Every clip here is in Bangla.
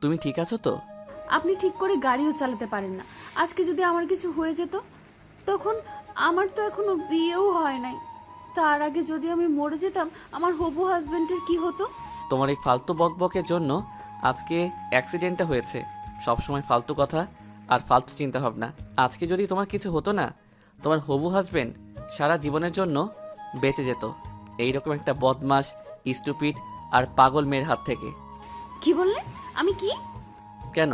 তুমি ঠিক আছো তো? আপনি ঠিক করে গাড়িও চালাতে পারেন না। আজকে যদি আমার কিছু হয়ে যেত, তখন আমার তো এখনো বিয়েও হয় নাই। তার আগে যদি আমি মরে যেতাম, আমার হবু হাজবেন্ডের কি হতো? তোমার এই ফালতু বকবকের জন্য আজকে অ্যাক্সিডেন্টটা হয়েছে। সব সময় ফালতু কথা আর ফালতু চিন্তা ভাবনা। আজকে যদি তোমার কিছু হতো না, তোমার হবু হাজবেন্ড সারা জীবনের জন্য বেঁচে যেত এইরকম একটা বদমাস, স্টুপিড আর পাগল মেয়ের হাত থেকে। কি বললে? আমি কি? কেন,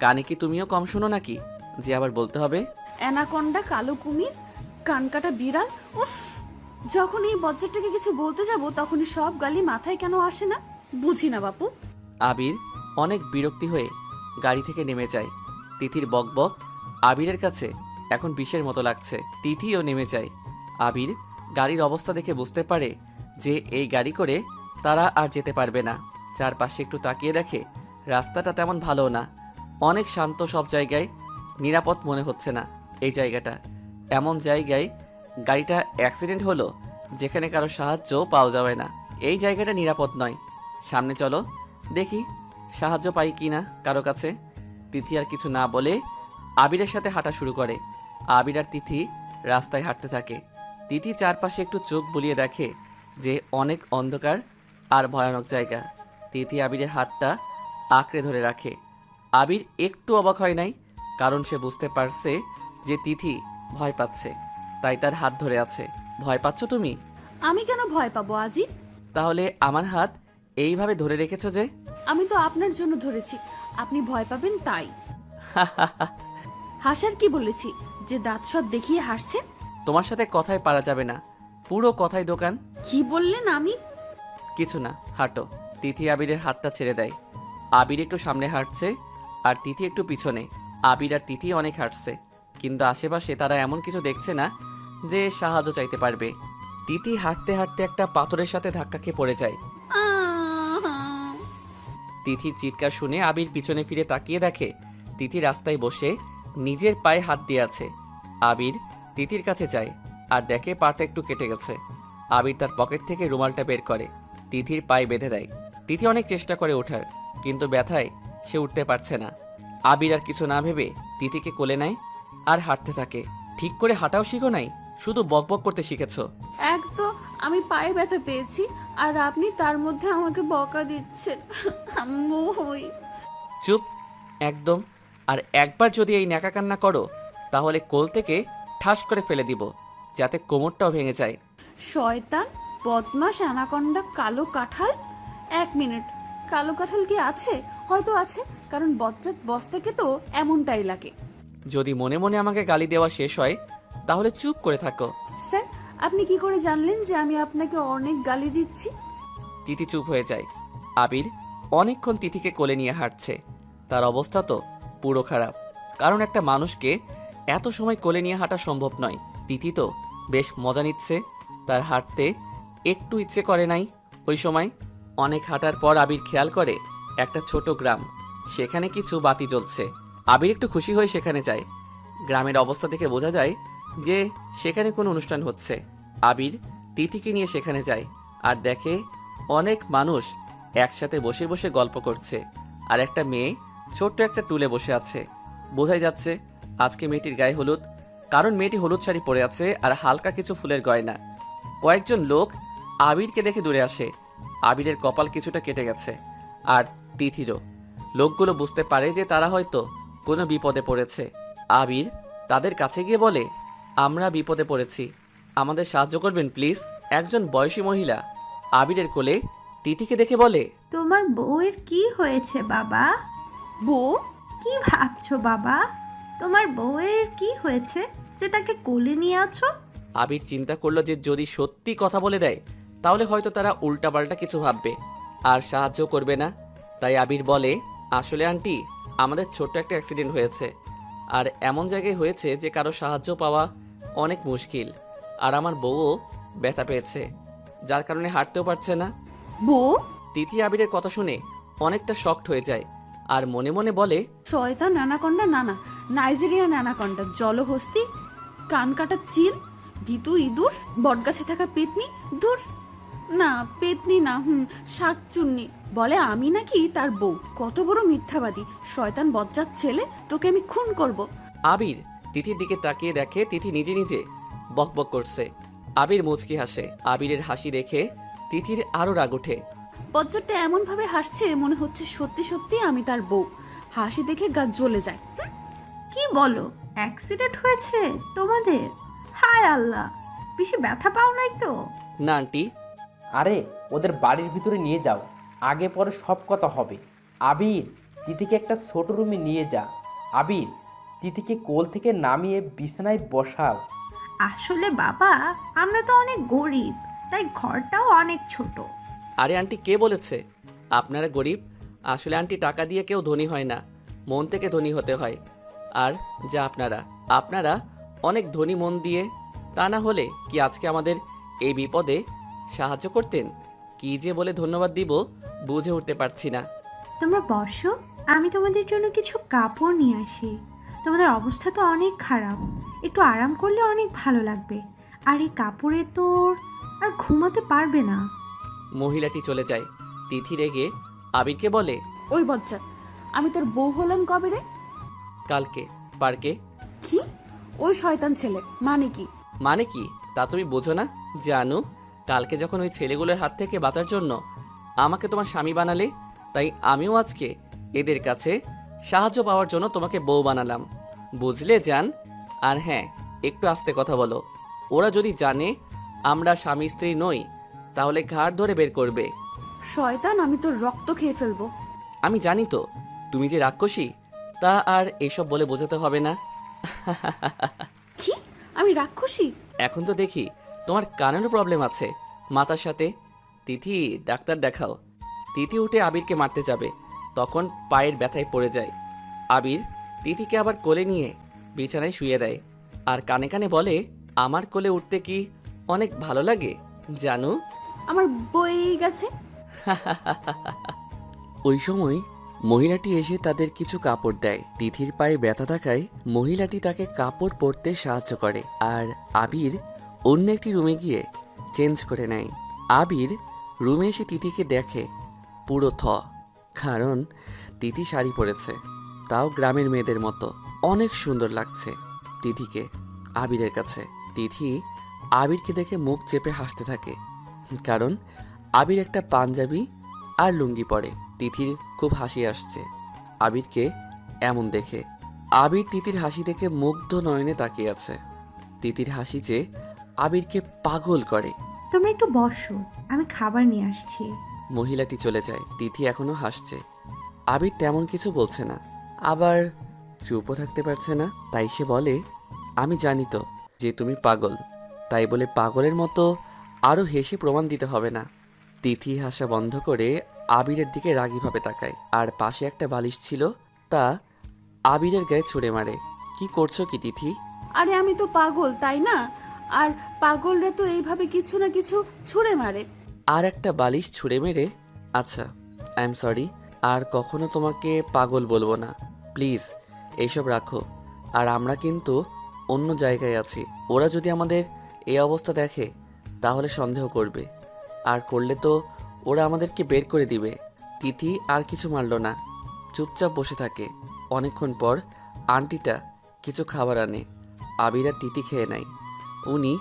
কানে কি তুমিও কম শোনো নাকি যে আবার বলতে হবে? অ্যানাকোন্ডা, কালো কুমির, কানকাটা বিড়াল। উফ! যখন এই বজ্জারটাকে কিছু বলতে যাব, তখনই সব গালি মাথায় কেন আসে না বুঝি না বাপু। আবির অনেক বিরক্তি হয়ে গাড়ি থেকে নেমে যায়। তিথির বকবক আবিরের কাছে এখন বিষের মতো লাগছে। তিথিও নেমে যায়। আবির গাড়ির অবস্থা দেখে বুঝতে পারে যে এই গাড়ি করে তারা আর যেতে পারবে না। চারপাশে একটু তাকিয়ে দেখে রাস্তাটা তেমন ভালো না, অনেক শান্ত, সব জায়গায় নিরাপদ মনে হচ্ছে না। এই জায়গাটা এমন জায়গায় গাড়িটা অ্যাক্সিডেন্ট হলো যেখানে কারো সাহায্য পাওয়া যাবে না। এই জায়গাটা নিরাপদ নয়। সামনে চলো, দেখি সাহায্য পাই কি না কারো কাছে। তিথি আর কিছু না বলে আবিরের সাথে হাঁটা শুরু করে। আবির আর তিথি রাস্তায় হাঁটতে থাকে। তিথি চারপাশে একটু চোখ বুলিয়ে দেখে যে অনেক অন্ধকার আর ভয়ানক জায়গা। তিথি আবিরের হাতটা আঁকড়ে ধরে রাখে। আবির একটু অবাক হয় নাই, কারণ সে বুঝতে পারছে যে তিথি ভয় পাচ্ছে, তাই তার হাত ধরে আছে। ভয় পাচ্ছ তুমি? আমি কেন ভয় পাবো আজি? তাহলে আমার হাত এইভাবে ধরে রেখেছো যে? আমি তো আপনার জন্য ধরেছি, আপনি ভয় পাবেন তাই। হাসার কি বলেছি? যে দাঁত সব দেখিয়ে হাসছেন? তোমার সাথে কথায় পারা যাবে না, পুরো কথাই দোকান। কি বললেন? আমি কিছু না, হাঁটো। তিথি আবিরের হাতটা ছেড়ে দেয়। আবির একটু সামনে হাঁটছে আর তিথি একটু পিছনে। আবির আর তিথি অনেক হাঁটছে, কিন্তু আশেপাশে তারা এমন কিছু দেখছে না যে সাহায্য চাইতে পারবে। তিথি হাঁটতে হাঁটতে একটা পাথরের সাথে ধাক্কা খেয়ে পড়ে যায়। আহ! তিথির চিৎকার শুনে আবির পিছনে ফিরে তাকিয়ে দেখে তিথি রাস্তায় বসে নিজের পায়ে হাত দিয়ে আছে। আবির তিথির কাছে যায় আর দেখে পাটা একটু কেটে গেছে। আবির তার পকেট থেকে রুমালটা বের করে তিথির পায়ে বেঁধে দেয়। তিথি অনেক চেষ্টা করে ওঠার, কিন্তু ব্যথায় সে উঠতে পারছে না। আবির আর কিছু না ভেবে তিথিকে কোলে নেয় আর হাঁটতে থাকে। ঠিক করে হাঁটাও শিখো নাই, শুধু বকবক করতে শিখেছো। এক তো আমি পায়ে ব্যথা পেয়েছি, আর আপনি তার মধ্যে আমাকে বকা দিচ্ছেন। আম্মু হই। চুপ একদম। আর একবার যদি এই ন্যাকা কান্না করো তাহলে কোল থেকে ঠাস করে ফেলে দিব, যাতে কোমরটাও ভেঙে যায়। শয়তান, বদমাস, অ্যানাকোন্ডা, কালো কাঁঠাল। এক মিনিট, কালো কাঁঠাল কি আছে? হয়তো আছে, কারণ বজ্জাত বসটাকে তো এমনটাই লাগে। যদি মনে মনে আমাকে গালি দেওয়া শেষ হয় তাহলে চুপ করে থাকো। স্যার, আপনি কি করে জানলেন যে আমি আপনাকে অনেক গালি দিচ্ছি? তিথি চুপ হয়ে যায়। আবির অনেকক্ষণ তিথিকে কোলে নিয়ে হাঁটছে। তার অবস্থা তো পুরো খারাপ, কারণ একটা মানুষকে এত সময় কোলে নিয়ে হাঁটা সম্ভব নয়। তিথি তো বেশ মজা নিচ্ছে, তার হাঁটতে একটু ইচ্ছে করে নাই। ওই সময় অনেক হাঁটার পর আবির খেয়াল করে একটা ছোট গ্রাম, সেখানে কিছু বাতি জ্বলছে। আবির একটু খুশি হয়ে সেখানে যায়। গ্রামের অবস্থা দেখে বোঝা যায় যে সেখানে কোনো অনুষ্ঠান হচ্ছে। আবির তিথিকে নিয়ে সেখানে যায় আর দেখে অনেক মানুষ একসাথে বসে বসে গল্প করছে, আর একটা মেয়ে ছোট্ট একটা টুলে বসে আছে। বোঝাই যাচ্ছে আজকে মেয়েটির গায়ে হলুদ, কারণ মেয়েটি হলুদ শাড়ি পরে আছে আর হালকা কিছু ফুলের গয়না। কয়েকজন লোক আবিরকে দেখে দূরে আসে। আবিরের কপাল কিছুটা কেটে গেছে, আর তিথিরও। লোকগুলো বুঝতে পারে যে তারা হয়তো কোনো বিপদে পড়েছে। আবির তাদের কাছে গিয়ে বলে, আমরা বিপদে পড়েছি, আমাদের সাহায্য করবেন প্লিজ। একজন বয়সী মহিলা আবিরের কোলে তিথিকে দেখে বলে, তোমার বউয়ের কি হয়েছে বাবা? বউ? কি ভাবছো বাবা? তোমার বউয়ের কি হয়েছে যে তাকে কোলে নিয়ে আছো? আবির চিন্তা করলো যে যদি সত্যি কথা বলে দেয় তাহলে হয়তো তারা উল্টাপাল্টা কিছু ভাববে আর সাহায্য করবে না। তাই আবির বলে, আসলে আন্টি, আমাদের ছোট্ট একটা অ্যাক্সিডেন্ট হয়েছে, আর এমন জায়গায় হয়েছে যে কারো সাহায্য পাওয়া অনেক মুশকিল। আর আমার বউও ব্যথা পেয়েছে, যার কারণে হাঁটতেও পারছে না। বউ? তিথি আবিরের কথা শুনে অনেকটা শকড হয়ে যায় আর মনে মনে বলে, শয়তান, অ্যানাকোন্ডা, নানা, নাইজেরিয়ান অ্যানাকোন্ডা, জলহস্তি, কান কাটা চিল, ভীতু ইঁদুর, বটগাছে থাকা পেতনি, ধুর। না, পেতনি না, শাকচুন্নি। বলে আমি নাকি তার বউ। কত বড় মিথ্যাবাদী, শয়তান বজ্জাত ছেলে, তোকে আমি খুন করব। আবির তিথির দিকে তাকিয়ে দেখে তিথি নিজে নিজে বকবক করছে। আবির মুচকি হাসে। আবিরের হাসি দেখে তিথির আরো রাগ ওঠে। বজ্জাতটা এমন ভাবে হাসছে মনে হচ্ছে সত্যি সত্যি আমি তার বউ। হাসি দেখে গা জ্বলে যায়। কি বলো, অ্যাক্সিডেন্ট হয়েছে তোমাদের? হায় আল্লাহ, বেশি ব্যথা পাও নাই তো? না আন্টি। আরে ওদের বাড়ির ভিতরে নিয়ে যাও, আগে পরে সব কথা হবে। আবির, তিথিকে একটা ছোট রুমে নিয়ে যা। আবির, তিথিকে কোল থেকে নামিয়ে বিছানায় বসাও। আসলে বাবা, আমরা তো অনেক গরিব, তাই ঘরটাও অনেক ছোট। আরে আন্টি, কে বলেছে আপনারা গরিব? আসলে আন্টি, টাকা দিয়ে কেউ ধনী হয় না, মন থেকে ধনী হতে হয়। আর যা আপনারা আপনারা অনেক ধনী মন দিয়ে, তা না হলে কি আজকে আমাদের এই বিপদে সাহায্য করতেন? কি যে বলে ধন্যবাদ দিব বুঝে উঠতে পারছি না। তোমরা বসো, আমি তোমাদের জন্য কিছু কাপড় নিয়ে আসি। তোমাদের অবস্থা তো অনেক খারাপ, একটু আরাম করলে অনেক ভালো লাগবে। আর এই কাপড়ে তোর আর ঘুমাতে পারবে না। মহিলাটি চলে যায়। তিথি রেগে আবিরকে বলে, ওই বজ্জাত, আমি তোর বউ হলাম কবে রে? কালকে পার্কে। কি? ওই শয়তান ছেলে মানে কি? মানে কি তা তুমি বোঝো না? জানো, কালকে যখন ওই ছেলেগুলোর হাত থেকে বাঁচার জন্য আমাকে তোমার স্বামী বানালে, তাই আমিও আজকে এদের কাছে সাহায্য পাওয়ার জন্য তোমাকে বউ বানালাম। বুঝলে জান? আর হ্যাঁ, একটু আস্তে কথা বলো। ওরা যদি জানে আমরা স্বামী স্ত্রী নই, তাহলে ঘাড় ধরে বের করবে। শয়তান, আমি তোর রক্ত খেয়ে ফেলবো। আমি জানি তো তুমি যে রাক্ষসী, তা আর এসব বলে বোঝাতে হবে না। কি? আমি রাক্ষসী? এখন তো দেখি তোমার কানেরও প্রবলেম আছে মাথার সাথে। তিথি, ডাক্তার দেখাও। তিথি উঠে আবিরকে মারতে যাবে, তখন পায়ের ব্যথায় পড়ে যায়। আবির তিথিকে আবার কোলে নিয়ে বিছানায় শুয়ে দেয়, আর কানে কানে বলে, আমার কোলে উঠতে কি অনেক ভালো লাগে জানো। আমার বই গেছে। ওই সময় মহিলাটি এসে তাদের কিছু কাপড় দেয়। তিথির পায়ে ব্যথা থাকায় মহিলাটি তাকে কাপড় পরতে সাহায্য করে, আর আবির অন্য একটি রুমে গিয়ে চেঞ্জ করে নেয়। আবির রুমে এসে তিথিকে দেখে পুরো কারণ তিথি শাড়ি পরেছে, তাও গ্রামের মেয়েদের মতো। অনেক সুন্দর লাগছে তিথিকে আবিরের কাছে। তিথি আবিরকে দেখে মুখ চেপে হাসতে থাকে, কারণ আবির একটা পাঞ্জাবি আর লুঙ্গি পরে। তিথির খুব হাসি আসছে আবিরকে এমন দেখে। আবির তিথির হাসি দেখে মুগ্ধ নয়নে তাকিয়ে আছে। তিথির হাসি যে আবিরকে পাগল করে। তোমরা একটু বসো, আমি খাবার নিয়ে আসছি। মহিলাটি চলে যায়। তিথি এখনো হাসছে। আবির তেমন কিছু বলছে না, আবার চুপও থাকতে পারছে না। তাই সে বলে, আমি জানি তো যে তুমি পাগল, তাই বলে পাগলের মতো আরও হেসে প্রমাণ দিতে হবে না। তিথি হাসা বন্ধ করে আবিরের দিকে রাগীভাবে তাকায়, আর পাশে একটা বালিশ ছিল, তা আবিরের গায়ে ছুঁড়ে মারে। কি করছো কি তিথি? আরে আমি তো পাগল, তাই না? আর পাগলরা তো এইভাবে কিছু না কিছু ছুঁড়ে মারে। আর একটা বালিশ ছুঁড়ে মেরে, আচ্ছা আই এম সরি, আর কখনো তোমাকে পাগল বলবো না, প্লিজ এইসব রাখো। আর আমরা কিন্তু অন্য জায়গায় আছি, ওরা যদি আমাদের এই অবস্থা দেখে তাহলে সন্দেহ করবে, আর করলে তো ওরা আমাদেরকে বের করে দিবে। তিথি আর কিছু মারল না, চুপচাপ বসে থাকে। অনেকক্ষণ পর আন্টিটা কিছু খাবার আনে। আবির আর তিথি খেয়ে নেয়। উনি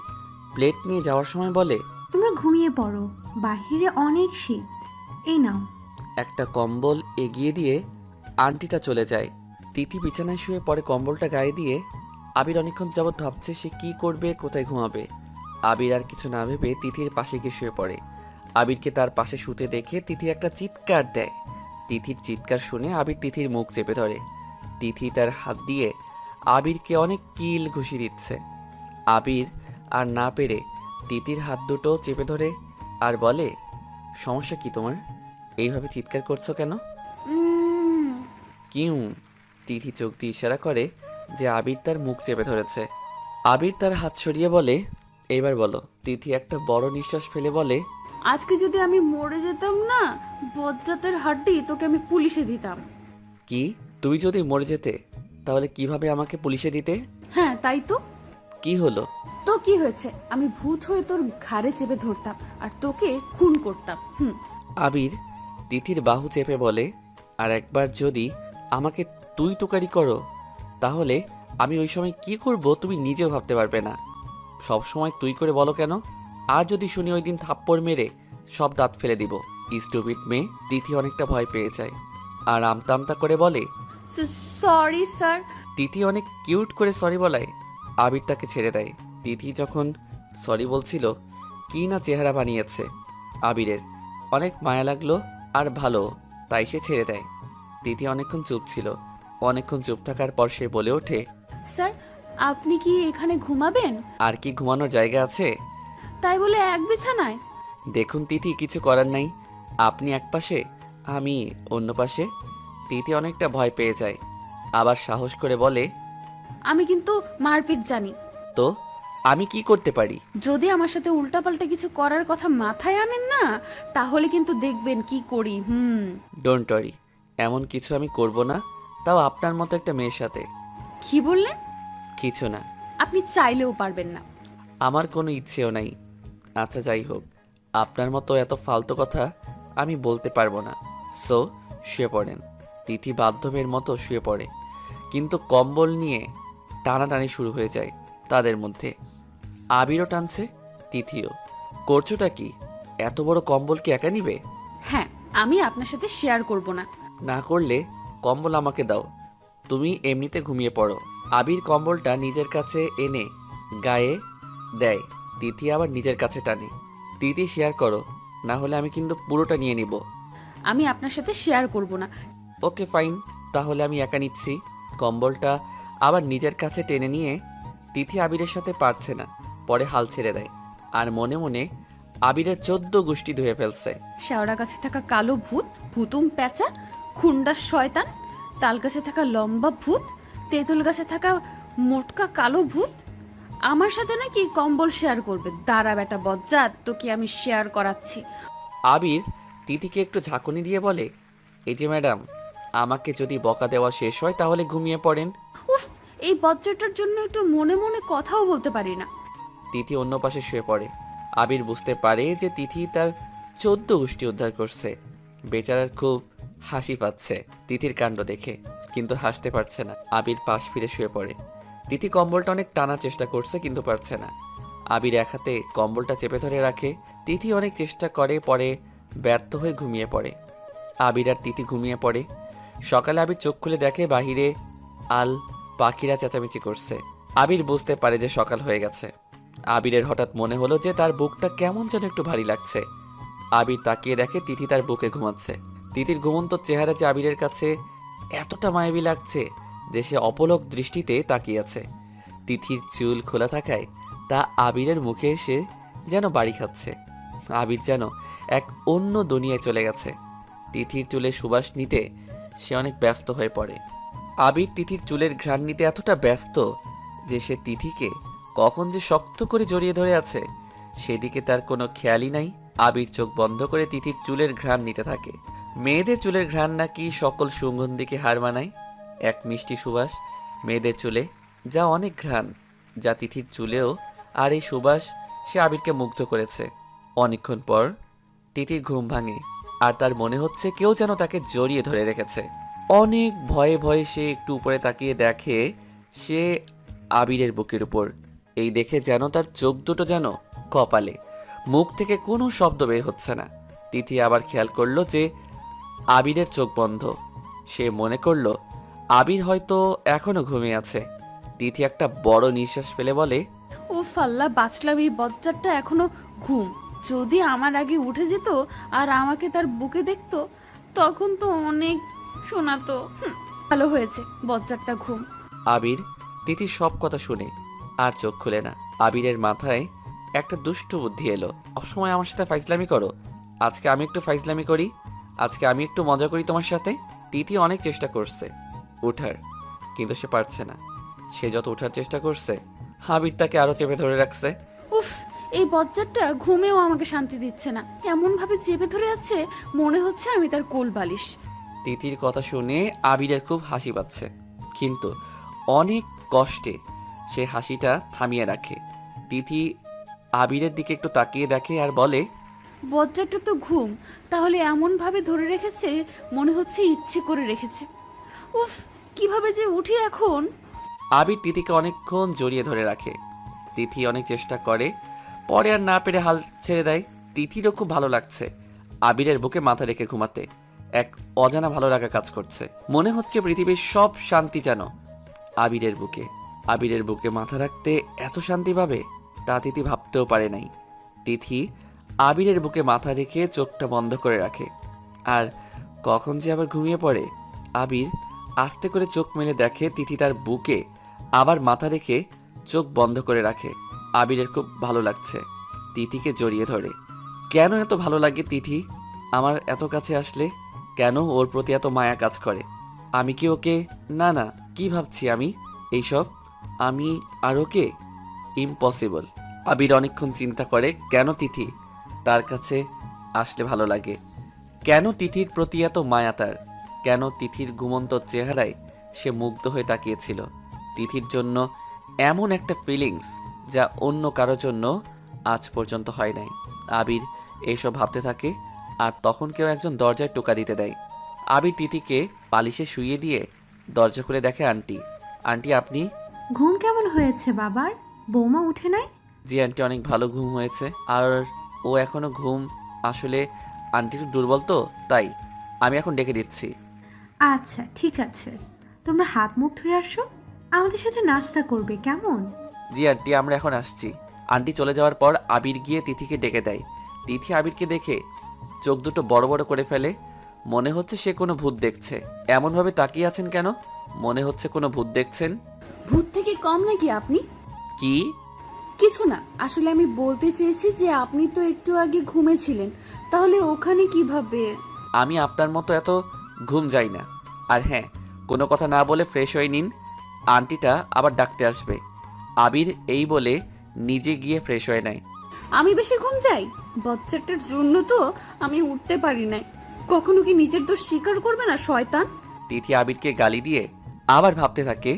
প্লেট নিয়ে যাওয়ার সময় বলে, তোমরা ঘুমিয়ে পড়ো, বাহিরে অনেক শীত। এই নাও। একটা কম্বল এগিয়ে দিয়ে আন্টিটা চলে যায়। তিথি বিছানায় শুয়ে পড়ে কম্বলটা গায়ে দিয়ে। আবির অনেকক্ষণ যাবৎ ভাবছে সে কি করবে, কোথায় ঘুমাবে। আবির আর কিছু না ভেবে তিথির পাশে গিয়ে শুয়ে পড়ে। আবিরকে তার পাশে শুতে দেখে তিথি একটা চিৎকার দেয়। তিথির চিৎকার শুনে আবির তিথির মুখ চেপে ধরে। তিথি তার হাত দিয়ে আবিরকে অনেক কিল ঘুষি দিচ্ছে। আবির আর না পেরে তিথির হাত দুটো চেপে ধরে আর বলে, সমস্যা কি তোমার? এইভাবে চিৎকার করছো কেন? কিউ? তিথি চোখ দিয়ে ইশারা করে যে আবির তার মুখ চেপে ধরেছে। আবির তার হাত সরিয়ে বলে, এইবার বলো। তিথি একটা বড় নিঃশ্বাস ফেলে বলে, আজকে যদি আমি মরে যেতাম না, বজ্জাতের হাড্ডি তোকে আমি পুলিশে দিতাম। কি? তুমি যদি মরে যেতে তাহলে কিভাবে আমাকে পুলিশে দিতে? হ্যাঁ তাই তো। কি হলো? তো কি হয়েছে, আমি ভূত হয়ে তোর ঘাড়ে চেপে ধরতাম আর তোকে খুন করতাম। আবির তিথির বাহু চেপে বলে, আর একবার যদি আমাকে তুই তুকারি করো তাহলে আমি ওই সময় কি করব তুমি নিজেও ভাবতে পারবে না। সব সময় তুই করে বলো কেন? আর যদি শুনি ওই দিন থাপ্পড় মেরে সব দাঁত ফেলে দিব। স্টুপিড মেয়ে। তিথি অনেকটা ভয় পেয়ে যায় আর আমতা আমতা করে বলে, সরি স্যার। তিথি অনেক কিউট করে সরি বলায় আবির তাকে ছেড়ে দেয়। তিথি যখন সরি বলছিল কি না চেহারা বানিয়েছে আবিরের, অনেক মায়া লাগলো আর ভালো, তাই সে ছেড়ে দেয়। তিথি অনেকক্ষণ চুপ ছিল। অনেকক্ষণ চুপ থাকার পর সে বলে ওঠে, স্যার আপনি কি এখানে ঘুমাবেন? আর কি ঘুমানোর জায়গা আছে? তাই বলে এক বিছানায়? দেখুন তিথি, কিছু করার নাই। আপনি এক পাশে, আমি অন্য পাশে। তিথি অনেকটা ভয় পেয়ে যায়, আবার সাহস করে বলে, আমি কিন্তু মারপিট জানি। তো আমি কি করতে পারি? যদি আমার সাথে উল্টাপাল্টা কিছু করার কথা মাথায় আনেন না, তাহলে কিন্তু দেখবেন কি করি। ডোন্ট ওয়ারি, এমন কিছু আমি করব না, তাও আপনার মতো একটা মেয়ের সাথে। কি বললেন? কিছু না, আপনি চাইলেও পারবেন না। আমার কোনো ইচ্ছেও নাই। আচ্ছা যাই হোক, আপনার মতো এত ফালতু কথা আমি বলতে পারবো না। সো শুয়ে পড়েন। তিথি বাধ্যমের মতো শুয়ে পড়ে, কিন্তু কম্বল নিয়ে টানাটানি শুরু হয়ে যায় তাদের মধ্যে। আবিরও টানছে, তিথিও। করছোটা কি? এত বড় কম্বল কি একা নিবে? হ্যাঁ, আমি আপনার সাথে শেয়ার করব না। না করলে কম্বল আমাকে দাও, তুমি এমনিতে ঘুমিয়ে পড়ো। আবির কম্বলটা নিজের কাছে এনে গায়ে দেয়, তিথি আবার নিজের কাছে টানে। তিথি শেয়ার করো, না হলে আমি কিন্তু পুরোটা নিয়ে নিব। আমি আপনার সাথে শেয়ার করব না। ওকে ফাইন, তাহলে আমি একা নিচ্ছি। কম্বলটা আবার নিজের কাছে টেনে নিয়ে তিথি আবিরের সাথে পারছে না, পরে হাল ছেড়ে দেয় আর মনে মনে আবিরের 14 গোষ্ঠী ধুয়ে ফেলছে। শেওড়া গাছে থাকা কালো ভূত, ভুতুম প্যাঁচা, খুন্ডার শয়তান, তাল গাছে থাকা লম্বা ভূত, তেঁতুল গাছে থাকা মোটকা কালো ভূত আমার সাথে নাকি কম্বল শেয়ার করবে? দাঁড়া বেটা বজ্জাত, তোকে আমি শেয়ার করাচ্ছি। আবির তিথিকে একটু ঝাঁকুনি দিয়ে বলে, এই যে ম্যাডাম, আমাকে যদি বকা দেওয়া শেষ হয় তাহলে ঘুমিয়ে পড়েন। উফ, এই বজ্জাটার জন্য একটু মনে মনে কথাও বলতে পারি না। তিথি অন্য পাশে শুয়ে পড়ে। আবির বুঝতে পারে যে তিথি তার 14 গোষ্ঠী উদ্ধার করছে। বেচারার খুব হাসি পাচ্ছে তিথির কাণ্ড দেখে, কিন্তু হাসতে পারছে না। আবির পাশ ফিরে শুয়ে পড়ে। তিথি কম্বলটা অনেক টানার চেষ্টা করছে কিন্তু পারছে না। আবির এক হাতে কম্বলটা চেপে ধরে রাখে। তিথি অনেক চেষ্টা করে, পরে ব্যর্থ হয়ে ঘুমিয়ে পড়ে। আবির আর তিথি ঘুমিয়ে পড়ে। সকালে আবির চোখ খুলে দেখে বাহিরে আল পাখিরা চেঁচামেচি করছে। আবির বুঝতে পারে যে সকাল হয়ে গেছে। আবিরের হঠাৎ মনে হলো যে তার বুকটা কেমন যেন একটু ভারী লাগছে। আবির তাকিয়ে দেখে তিথি তার বুকে ঘুমাচ্ছে। তিথির ঘুমন্ত চেহারা যে আবিরের কাছে এতটা মায়াবী লাগছে যে সে অপলক দৃষ্টিতে তাকিয়ে আছে। তিথির চুল খোলা থাকায় তা আবিরের মুখে এসে যেন বাড়ি খাচ্ছে। আবির যেন এক অন্য দুনিয়ায় চলে গেছে। তিথির চুলে সুবাস নিতে সে অনেক ব্যস্ত হয়ে পড়ে। আবির তিথির চুলের ঘ্রাণ নিতে এতটা ব্যস্ত যে সে তিথিকে কখন যে শক্ত করে জড়িয়ে ধরে আছে সেদিকে তার কোনো খেয়ালই নাই। আবির চোখ বন্ধ করে তিথির চুলের ঘ্রাণ নিতে থাকে। মেয়েদের চুলের ঘ্রাণ নাকি সকল সুগন্ধিকে হার মানায়। এক মিষ্টি সুবাস মেয়েদের চুলে, যা অনেক ঘ্রাণ, যা তিথির চুলেও। আর এই সুবাস সে আবিরকে মুগ্ধ করেছে। অনেকক্ষণ পর তিথির ঘুম ভাঙে আর তার মনে হচ্ছে কেউ যেন তাকে জড়িয়ে ধরে রেখেছে। অনেক ভয়ে ভয়ে সে একটু উপরে তাকিয়ে দেখে সে আবিরের বুকের উপর। এই দেখে যেন তার চোখ দুটো যেন কপালে, মুখ থেকে কোনো শব্দ বের হচ্ছে না। তিথি আবার খেয়াল করলো যে আবিরের চোখ বন্ধ। সে মনে করলো আবির হয়তো এখনো ঘুমিয়ে আছে। তিথি একটা বড় নিঃশ্বাস ফেলে বলে, উফ আল্লাহ, বাঁচলাম। এই বজ্জারটা এখনো ঘুম। যদি আমার আগে উঠে যেত আর আমাকে তার বুকে দেখতো তখন তো অনেক শোনাতো। ভালো হয়েছে বজ্জারটা ঘুম। আবির তিথির সব কথা শুনে আর চোখ খুলে না। আবিরের মাথায় একটা দুষ্ট বুদ্ধি এলো, সবসময় আমার সাথে ফাইজলামি করো, আজকে আমি একটু ফাইজলামি করি, আজকে আমি একটু মজা করি তোমার সাথে। তিথি অনেক চেষ্টা করছে ওঠার, কিন্তু সে পারছে না। সে যত ওঠার চেষ্টা করছে আবির তাকে আরো চেপে ধরে রাখছে। উফ, এই বজ্জারটা ঘুমেও আমাকে শান্তি দিচ্ছে না। এমন ভাবে চেপে ধরে আছে মনে হচ্ছে আমি তার কোল বালিশ। তিথির কথা শুনে আবিরের খুব হাসি পাচ্ছে, কিন্তু অনেক কষ্টে সে হাসিটা থামিয়ে রাখে। তিথি আবিরের দিকে একটু তাকিয়ে দেখে আর বলে, বজ্জাটা তো ঘুম, তাহলে এমনভাবে ধরে রেখেছে মনে হচ্ছে ইচ্ছে করে রেখেছে। উফ, কিভাবে যে উঠি এখন। আবির তিথিকে অনেকক্ষণ জড়িয়ে ধরে রাখে। তিথি অনেক চেষ্টা করে, পরে আর না পেরে হাল ছেড়ে দেয়। তিথিরও খুব ভালো লাগছে আবিরের বুকে মাথা রেখে ঘুমাতে। এক অজানা ভালো লাগা কাজ করছে, মনে হচ্ছে পৃথিবীর সব শান্তি যেন আবিরের বুকে। আবিরের বুকে মাথা রাখতে এত শান্তি পাবে তা তিথি ভাবতেও পারে নাই। তিথি আবিরের বুকে মাথা রেখে চোখটা বন্ধ করে রাখে, আর কখন যে আবার ঘুমিয়ে পড়ে। আবির আস্তে করে চোখ মেলে দেখে তিথি তার বুকে আবার মাথা রেখে চোখ বন্ধ করে রাখে। আবিরের খুব ভালো লাগছে, তিথিকে জড়িয়ে ধরে। কেন এত ভালো লাগে তিথি আমার এত কাছে আসলে? কেন ওর প্রতি এত মায়া কাজ করে? আমি কি ওকে, না না, কি ভাবছি আমি এইসব? আমি আর ওকে? ইম্পসিবল। আবির অনেকক্ষণ চিন্তা করে কেন তিথি তার কাছে আসলে ভালো লাগে, কেন তিথির প্রতি এত মায়া তার, কেন তিথির ঘুমন্ত চেহারায় সে মুগ্ধ হয়ে তাকিয়েছিল। তিথির জন্য এমন একটা ফিলিংস যা অন্য কারোর জন্য আজ পর্যন্ত হয় নাই। আবির এইসব ভাবতে থাকে, আর তখন কেউ একজন দরজায় টোকা দিতে দেয়। আবির তিথিকে বালিশে শুইয়ে দিয়ে দরজা খুলে দেখে আন্টি। আন্টি আপনি? ঘুম কেমন হয়েছে বাবার? বৌমা উঠে নাই? জি আন্টি, অনেক ভালো ঘুম হয়েছে। আর ও এখনো ঘুম, আসলে আন্টি একটু দুর্বল তো তাই। আমি এখন ডেকে দিচ্ছি। আচ্ছা ঠিক আছে, তোমরা হাত মুখ ধুয়ে আসো, আমাদের সাথে নাস্তা করবে কেমন? জি আন্টি, আমরা এখন আসছি। আন্টি চলে যাওয়ার পর আবির গিয়ে তিথিকে ডেকে দেয়। তিথি আবিরকে দেখে চোখ দুটো বড় বড় করে ফেলে। মনে হচ্ছে সে কোনো ভূত দেখছে। এমনভাবে তাকিয়ে আছেন কেন? মনে হচ্ছে কোনো ভূত দেখছেন। ভূত থেকে কম নাকি আপনি? কি? কিছু না, আসলে আমি বলতে চেয়েছি যে আপনি তো একটু আগে ঘুমেছিলেন, তাহলে ওখানে কিভাবে? আমি আপনার মতো এত ঘুম যাই না। আর হ্যাঁ, কোনো কথা না বলে ফ্রেশ হয়ে নিন, আন্টিটা আবার ডাকতে আসবে। আবির এই বলে নিজে গিয়ে ফ্রেশ হয়ে নেয়। আমি বেশি ঘুম যাই? বাচ্চাটার জন্য তো আমি উঠতে পারি নাই। কখনো কি নিজের দোষ স্বীকার করবে না শয়তান? তিথি আবিরকে গালি দিয়ে আবার ভাবতে থাকে,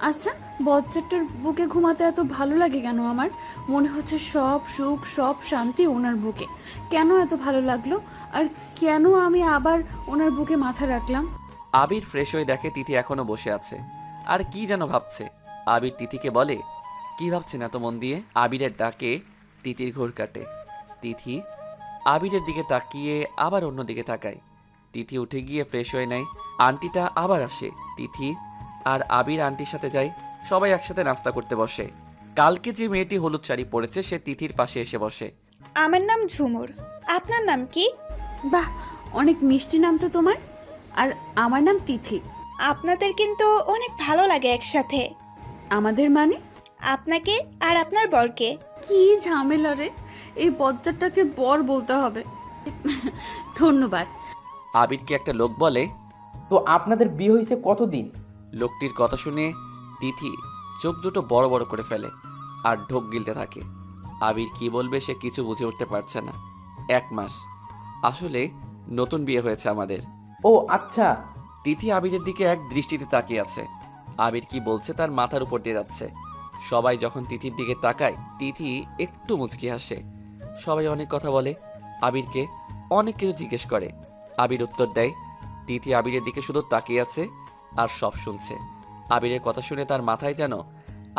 আচ্ছা, বাচ্চাটার বুকে ঘুমাতে এত ভালো লাগে কেন আমার? মনে হচ্ছে সব সুখ সব শান্তি ওনার বুকে। কেন এত ভালো লাগলো? আর কেন আমি আবার ওনার বুকে মাথা রাখলাম? আবির ফ্রেশ হয়ে দেখে তিথি এখনো বসে আছে আর কি যেন ভাবছে। আবির তিথিকে বলে, কি ভাবছেন এত মন দিয়ে? আবিরের ডাকে তিথির ঘোর কাটে। তিথি আবিরের দিকে তাকিয়ে আবার অন্যদিকে তাকায়। তিথি উঠে গিয়ে ফ্রেশ হয়ে নেয়। আন্টিটা আবার আসে। তিথি আর আবির আন্টির সাথে যায়। সবাই একসাথে নাস্তা করতে বসে। কালকে যে মেয়েটি হলুদ শাড়ি পরেছে সে তিথির পাশে এসে বসে। আমার নাম ঝুমুর, আপনার নাম কি? বাহ, অনেক মিষ্টি নাম তো তোমার। আর আমার নাম তিথি। আপনাদের কিন্তু অনেক ভালো লাগে একসাথে। আমাদের মানে? আপনাকে আর আপনার বরকে। কি ঝামেলা রে, এই বজ্জারটাকে বর বলতে হবে। ধন্যবাদ। আবিরকে একটা লোক বলে, তো আপনাদের বিয়ে হয়েছে কতদিন? লোকটির কথা শুনে তিথি চোখ দুটো বড় বড় করে ফেলে আর ঢোক গিলতে থাকে। আবির কি বলবে সে কিছু বুঝে উঠতে পারছে না। 1 মাস। আসলে নতুন বিয়ে হয়েছে আমাদের। ও আচ্ছা। তিথি আবিরের দিকে এক দৃষ্টিতে তাকিয়ে আছে। আবির কি বলছে তার মাথার উপর দিয়ে যাচ্ছে। সবাই যখন তিথির দিকে তাকায় তিথি একটু মুচকি হাসে। সবাই অনেক কথা বলে, আবিরকে অনেক কিছু জিজ্ঞেস করে। আবির উত্তর দেয়। তিথি আবিরের দিকে শুধু তাকিয়ে আছে আর সব শুনছে। আবিরের কথা শুনে তার মাথায় যেন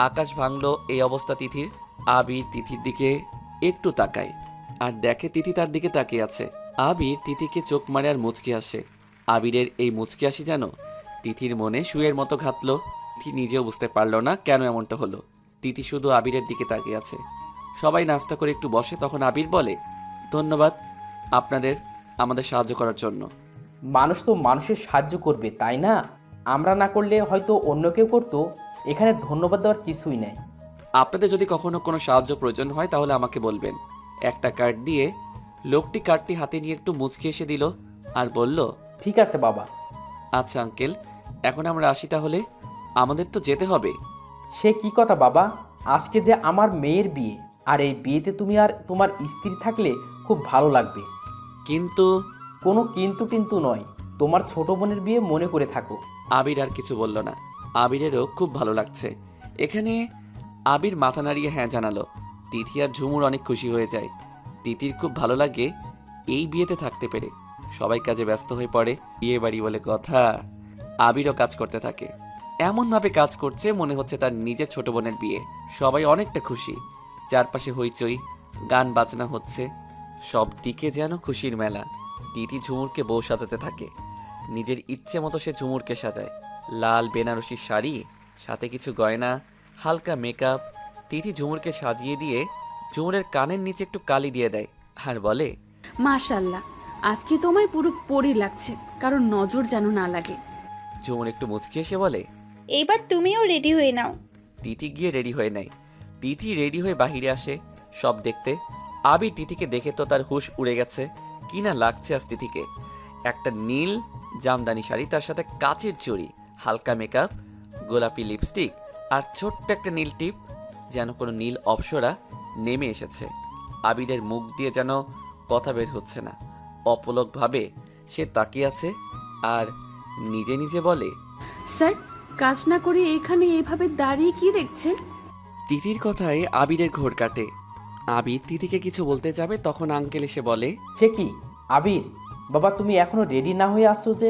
আকাশ ভাঙলো এই অবস্থা তিথির। আবির তিথির দিকে একটু তাকায় আর দেখে তিথি তার দিকে তাকিয়ে আছে। আবির তিথিকে চোখ মারে আর মুচকি হাসে। আবিরের এই মুচকি হাসি যেন তিথির মনে শুয়ের মতো ঘাতলো। তিথি নিজেও বুঝতে পারলো না কেন এমনটা হলো। তিথি শুধু আবিরের দিকে তাকিয়ে আছে। সবাই নাস্তা করে একটু বসে, তখন আবির বলে, ধন্যবাদ আপনাদের আমাদের সাহায্য করার জন্য। মানুষ তো মানুষের সাহায্য করবে তাই না? আমরা না করলে হয়তো অন্য কেউ করতো। এখানে ধন্যবাদ দেওয়ার কিছুই নেই। আপনাদের যদি কখনো কোনো সাহায্য প্রয়োজন হয় তাহলে আমাকে বলবেন। একটা কার্ড দিয়ে লোকটি কার্ডটি হাতে নিয়ে একটু মুচকি এসে দিল আর বলল, ঠিক আছে বাবা। আচ্ছা আঙ্কেল, এখন আমরা আসি তাহলে, আমাদের তো যেতে হবে। সে কি কথা বাবা, আজকে যে আমার মেয়ের বিয়ে, আর এই বিয়েতে তুমি আর তোমার স্ত্রী থাকলে খুব ভালো লাগবে। কিন্তু কোনো কিন্তু টিন্তু নয়, তোমার ছোট বোনের বিয়ে মনে করে থাকো। আবির আর কিছু বলল না। আবিরেরও খুব ভালো লাগছে এখানে আবির মাথা নাড়িয়ে হ্যাঁ জানালো। তিথি আর ঝুমুর অনেক খুশি হয়ে যায়। তিথির খুব ভালো লাগে এই বিয়েতে থাকতে পেরে। সবাই কাজে ব্যস্ত হয়ে পড়ে। বিয়ে বাড়ি বলে কথা। আবিরও কাজ করতে থাকে। এমনভাবে কাজ করছে মনে হচ্ছে তার নিজের ছোট বোনের বিয়ে। সবাই অনেকটা খুশি। চারপাশে হইচই, গান বাজনা হচ্ছে, সব দিকে যেন খুশির মেলা। তিথি ঝুমুরকে বউ সাজাতে থাকে। নিজের ইচ্ছে মতো সে ঝুমুরকে সাজায়। লাল বেনারসি শাড়ি, সাথে কিছু গয়না, হালকা মেকআপ। তিথি ঝুমুরকে সাজিয়ে দিয়ে ঝুমুরের কানের নিচে একটু কালি দিয়ে দেয় আর বলে, মাশাল্লাহ, আজকে তোমায় পুরো পরি লাগছে, কারণ নজর যেন না লাগে। ঝুমুর একটু মুচকি এসে বলে। এইবার তুমিও রেডি হয়ে নাও। তিথি গিয়ে রেডি হয়ে নেয়। তিথি রেডি হয়ে বাহিরে আসে সব দেখতে। আবির তিথিকে দেখে তো তার হুঁশ উড়ে গেছে। কি না লাগছে আজ তিথিকে। একটা নীল জামদানি শাড়ি, তার সাথে কাচের চুড়ি, হালকা মেকআপ, গোলাপি লিপস্টিক আর ছোট্ট একটা নীল টিপ, যেন কোনো নীল অপ্সরা নেমে এসেছে। আবিরের মুখ দিয়ে যেন কথা বের হচ্ছে না। অপলকভাবে সে তাকিয়ে আছে আর নিজে নিজে বলে, স্যার, কাজ না করে এখানে এভাবে দাঁড়িয়ে কি দেখছেন? তিথির কথায় আবিরের ঘোর কাটে। আবির তিথিকে কিছু বলতে যাবে, তখন আঙ্কেল এসে বলে, সে কি আবির, বাবা তুমি এখনো রেডি না হয়ে আসছো যে?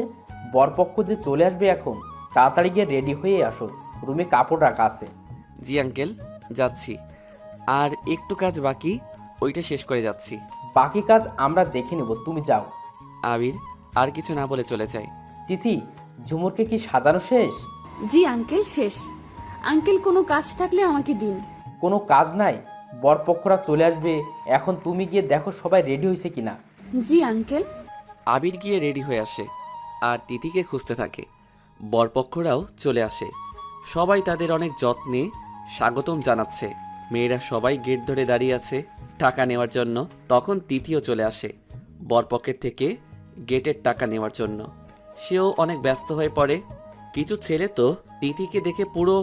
বরপক্ষ যে চলে আসবে এখন, তাড়াতাড়ি গিয়ে রেডি হয়ে আসো, রুমে কাপড় রাখা আছে। জি আঙ্কেল, যাচ্ছি। আর একটু কাজ বাকি, ওইটা শেষ করে যাচ্ছি। বাকি কাজ আমরা দেখে নেব, তুমি যাও। আবির আর কিছু না বলে চলে যায়। তিথি, ঝুমুরকে কি সাজানো শেষ? জি আঙ্কেল, শেষ। আঙ্কেল, কোনো কাজ থাকলে আমাকে দিন। কোনো কাজ নাই, বরপক্ষরা চলে আসবে এখন, তুমি গিয়ে দেখো সবাই রেডি হয়েছে কিনা। জি আঙ্কেল। আবির গিয়ে রেডি হয়ে আসে আর তিথিকে খুঁজতে থাকে। বরপক্ষরাও চলে আসে। সবাই তাদের অনেক যত্নে স্বাগতম জানাচ্ছে। মেয়েরা সবাই গেট ধরে দাঁড়িয়ে আছে টাকা নেওয়ার জন্য। তখন তিথিও চলে আসে বরপক্ষের থেকে গেটের টাকা নেওয়ার জন্য। সেও অনেক ব্যস্ত হয়ে পড়ে। কিছু ছেলে তো তিথিকে দেখে পুরো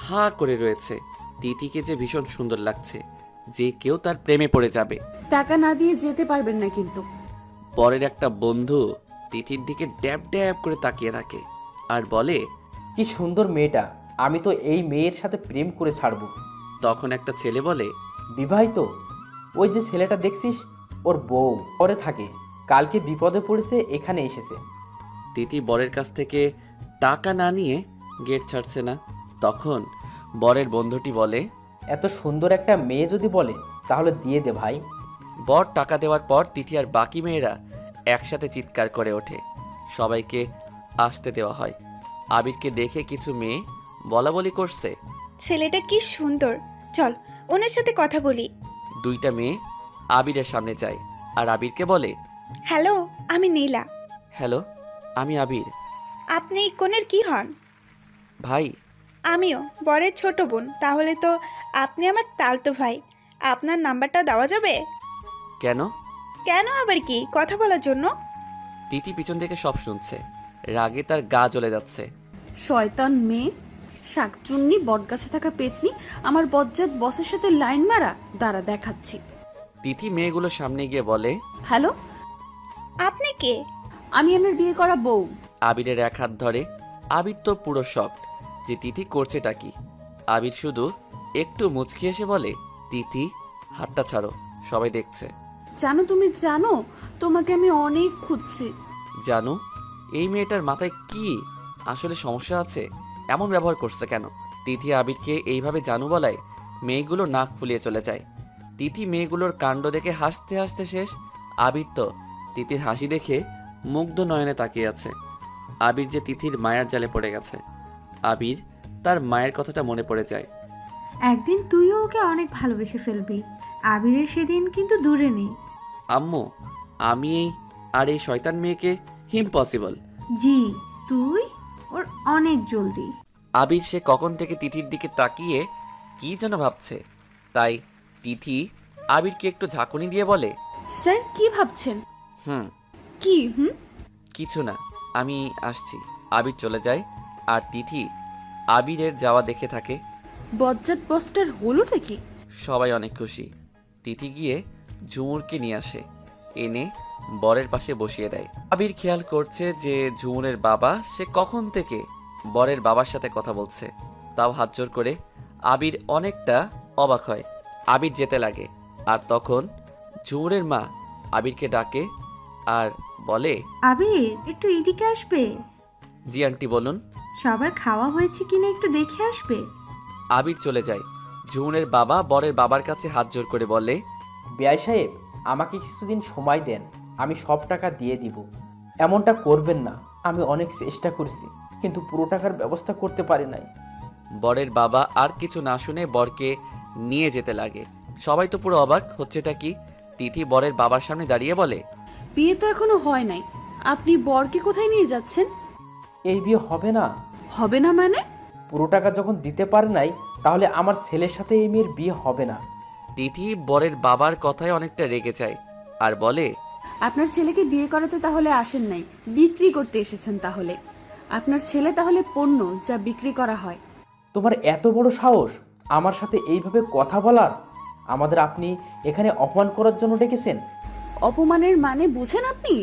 হা করে রয়েছে। তিথিকে যে ভীষণ সুন্দর লাগছে, যে কেউ তার প্রেমে পড়ে যাবে। টাকা না দিয়ে যেতে পারবেন না কিন্তু। পরের একটা বন্ধু তিথির দিকে ড্যাব ড্যাব করে তাকিয়ে থাকে আর বলে, কি সুন্দর মেয়েটা, আমি তো এই মেয়ের সাথে প্রেম করে ছাড়বো। তখন একটা ছেলে বলে, বিবাহিত, ওই যে ছেলেটা দেখছিস, ওর বউ পরে থাকে, কালকে বিপদে পড়েছে, এখানে এসেছে। তিথি বরের কাছ থেকে টাকা না নিয়ে গেট ছাড়ছে না। তখন বরের বন্ধুটি বলে, এত সুন্দর একটা মেয়ে যদি বলে তাহলে দিয়ে দে ভাই। বর টাকা দেওয়ার পর তিথি আর বাকি মেয়েরা একসাথে চিৎকার করে ওঠে। সবাইকে আসতে দেওয়া হয়। আবিরকে দেখে কিছু মেয়ে বলা বলি করছে। ছেলেটা কি সুন্দর, চল ওনার সাথে কথা বলি। দুইটা মেয়ে আবিরের সামনে যায় আর আবিরকে বলে, হ্যালো, আমি নীলা। হ্যালো, আমি আবির। আপনি কোনের কি হন? ভাই। আমিও বরের ছোট বোন। তাহলে তো আপনি আমার তালতো ভাই। আপনার নাম্বারটা দেওয়া যাবে? কেন? কেন আবার কি, কথা বলার জন্য। তিথি পিছন থেকে সব শুনছে। রাগে তার গা জ্বলে যাচ্ছে। শয়তান মেয়ে, শাকচুন্নি, বটগাছে থাকা পেতনি, আমার বজ্জাত বসের সাথে লাইন মারা। দাঁড়া, দেখাচ্ছি। তিথি মেয়েগুলোর সামনে গিয়ে বলে, হ্যালো, আপনি কে? আমি আপনার বিয়ে করা বউ। আবিরের এক হাত ধরে। আবির তো পুরো শকড যে তিথি করছেটা কি। আবির শুধু একটু মুচকি এসে বলে, তিথি হাতটা ছাড়ো, সবাই দেখছে। জানো, তুমি জানো, তোমাকে আমি অনেক খুঁজছি। জানো, এই মেয়েটার মাথায় কি আসলে সমস্যা আছে? এমন ব্যবহার করছে কেন? তিথি আবিরকে এইভাবে জানু বলায় মেয়েগুলো নাক ফুলিয়ে চলে যায়। তিথি মেয়েগুলোর কাণ্ড দেখে হাসতে হাসতে শেষ। আবির তো তিথির হাসি দেখে মুগ্ধ নয়নে তাকিয়ে আছে। আবির যে তিথির মায়ের জালে পড়ে গেছে। আবির তার মায়ের কথাটা মনে পড়ে যায়। একদিন তুইও ওকে অনেক ভালোবেসে ফেলবি। আবিরের সেদিন কিন্তু দূরে নেই। আম্মু, আমি আর এই শয়তান মেয়েকে ইম্পসিবল। জি, তুই ওর অনেক জলদি। আবির সে কখন থেকে তিথির দিকে তাকিয়ে কি যেন ভাবছে। তাই তিথি আবিরকে একটু ঝাঁকুনি দিয়ে বলে, স্যার, কি ভাবছেন? হুম কি কিছু না, আমি আসছি। আবির চলে যায় আর তিথি আবিরের যাওয়া দেখে থাকে। বজ্জাত বসটার হলোটা কি? সবাই অনেক খুশি। তিথি গিয়ে ঝুমুরকে নিয়ে আসে, এনে বরের পাশে বসিয়ে দেয়। আবির খেয়াল করছে যে ঝুমুরের বাবা সে কখন থেকে বরের বাবার সাথে কথা বলছে। তাও হাত জোর করে আবির অনেকটা অবাক হয়। আবির যেতে লাগে, আর তখন ঝুমুরের মা আবিরকে ডাকে আর বলে, আবির একটু এদিকে আসবে? জি আন্টি বলুন। সবার খাওয়া হয়েছে কিনা একটু দেখে আসবে। আবির চলে যায়। ঝুমুরের বাবা বরের বাবার কাছে হাত জোর করে বলে, বেয়াই সাহেব, আমাকে কিছুদিন সময় দেন, আমি সব টাকা দিয়ে দিব। এমনটা করবেন না, আমি অনেক চেষ্টা করেছি কিন্তু পুরো টাকার ব্যবস্থা করতে পারি নাই। বরের বাবা আর কিছু না শুনে বরকে নিয়ে যেতে লাগে। সবাই তো পুরো অবাক, হচ্ছেটা কি? তিথি বরের বাবার সামনে দাঁড়িয়ে বলে, বিয়ে তো এখনো হয় নাই, আপনি বরকে কোথায় নিয়ে যাচ্ছেন? এই বিয়ে হবে না। হবে না মানে? পুরো টাকা যখন দিতে পারে নাই, তাহলে আমার ছেলের সাথে এই মেয়ের বিয়ে হবে না। তিথি বরের বাবার কথায় অনেকটা রেগে যায় আর বলে, আপনার ছেলেকে বিয়ে করাতে তাহলে আসেন নাই, বিক্রি করতে এসেছেন তাহলে। আপনার ছেলে তাহলে পণ্য যা বিক্রি করা হয়। তোমার এত বড় সাহস আমার সাথে এইভাবে কথা বলার! আমাদের আপনি এখানে অপমান করার জন্য ডেকেছেন? অপমানের মানে বুঝেন আপনি?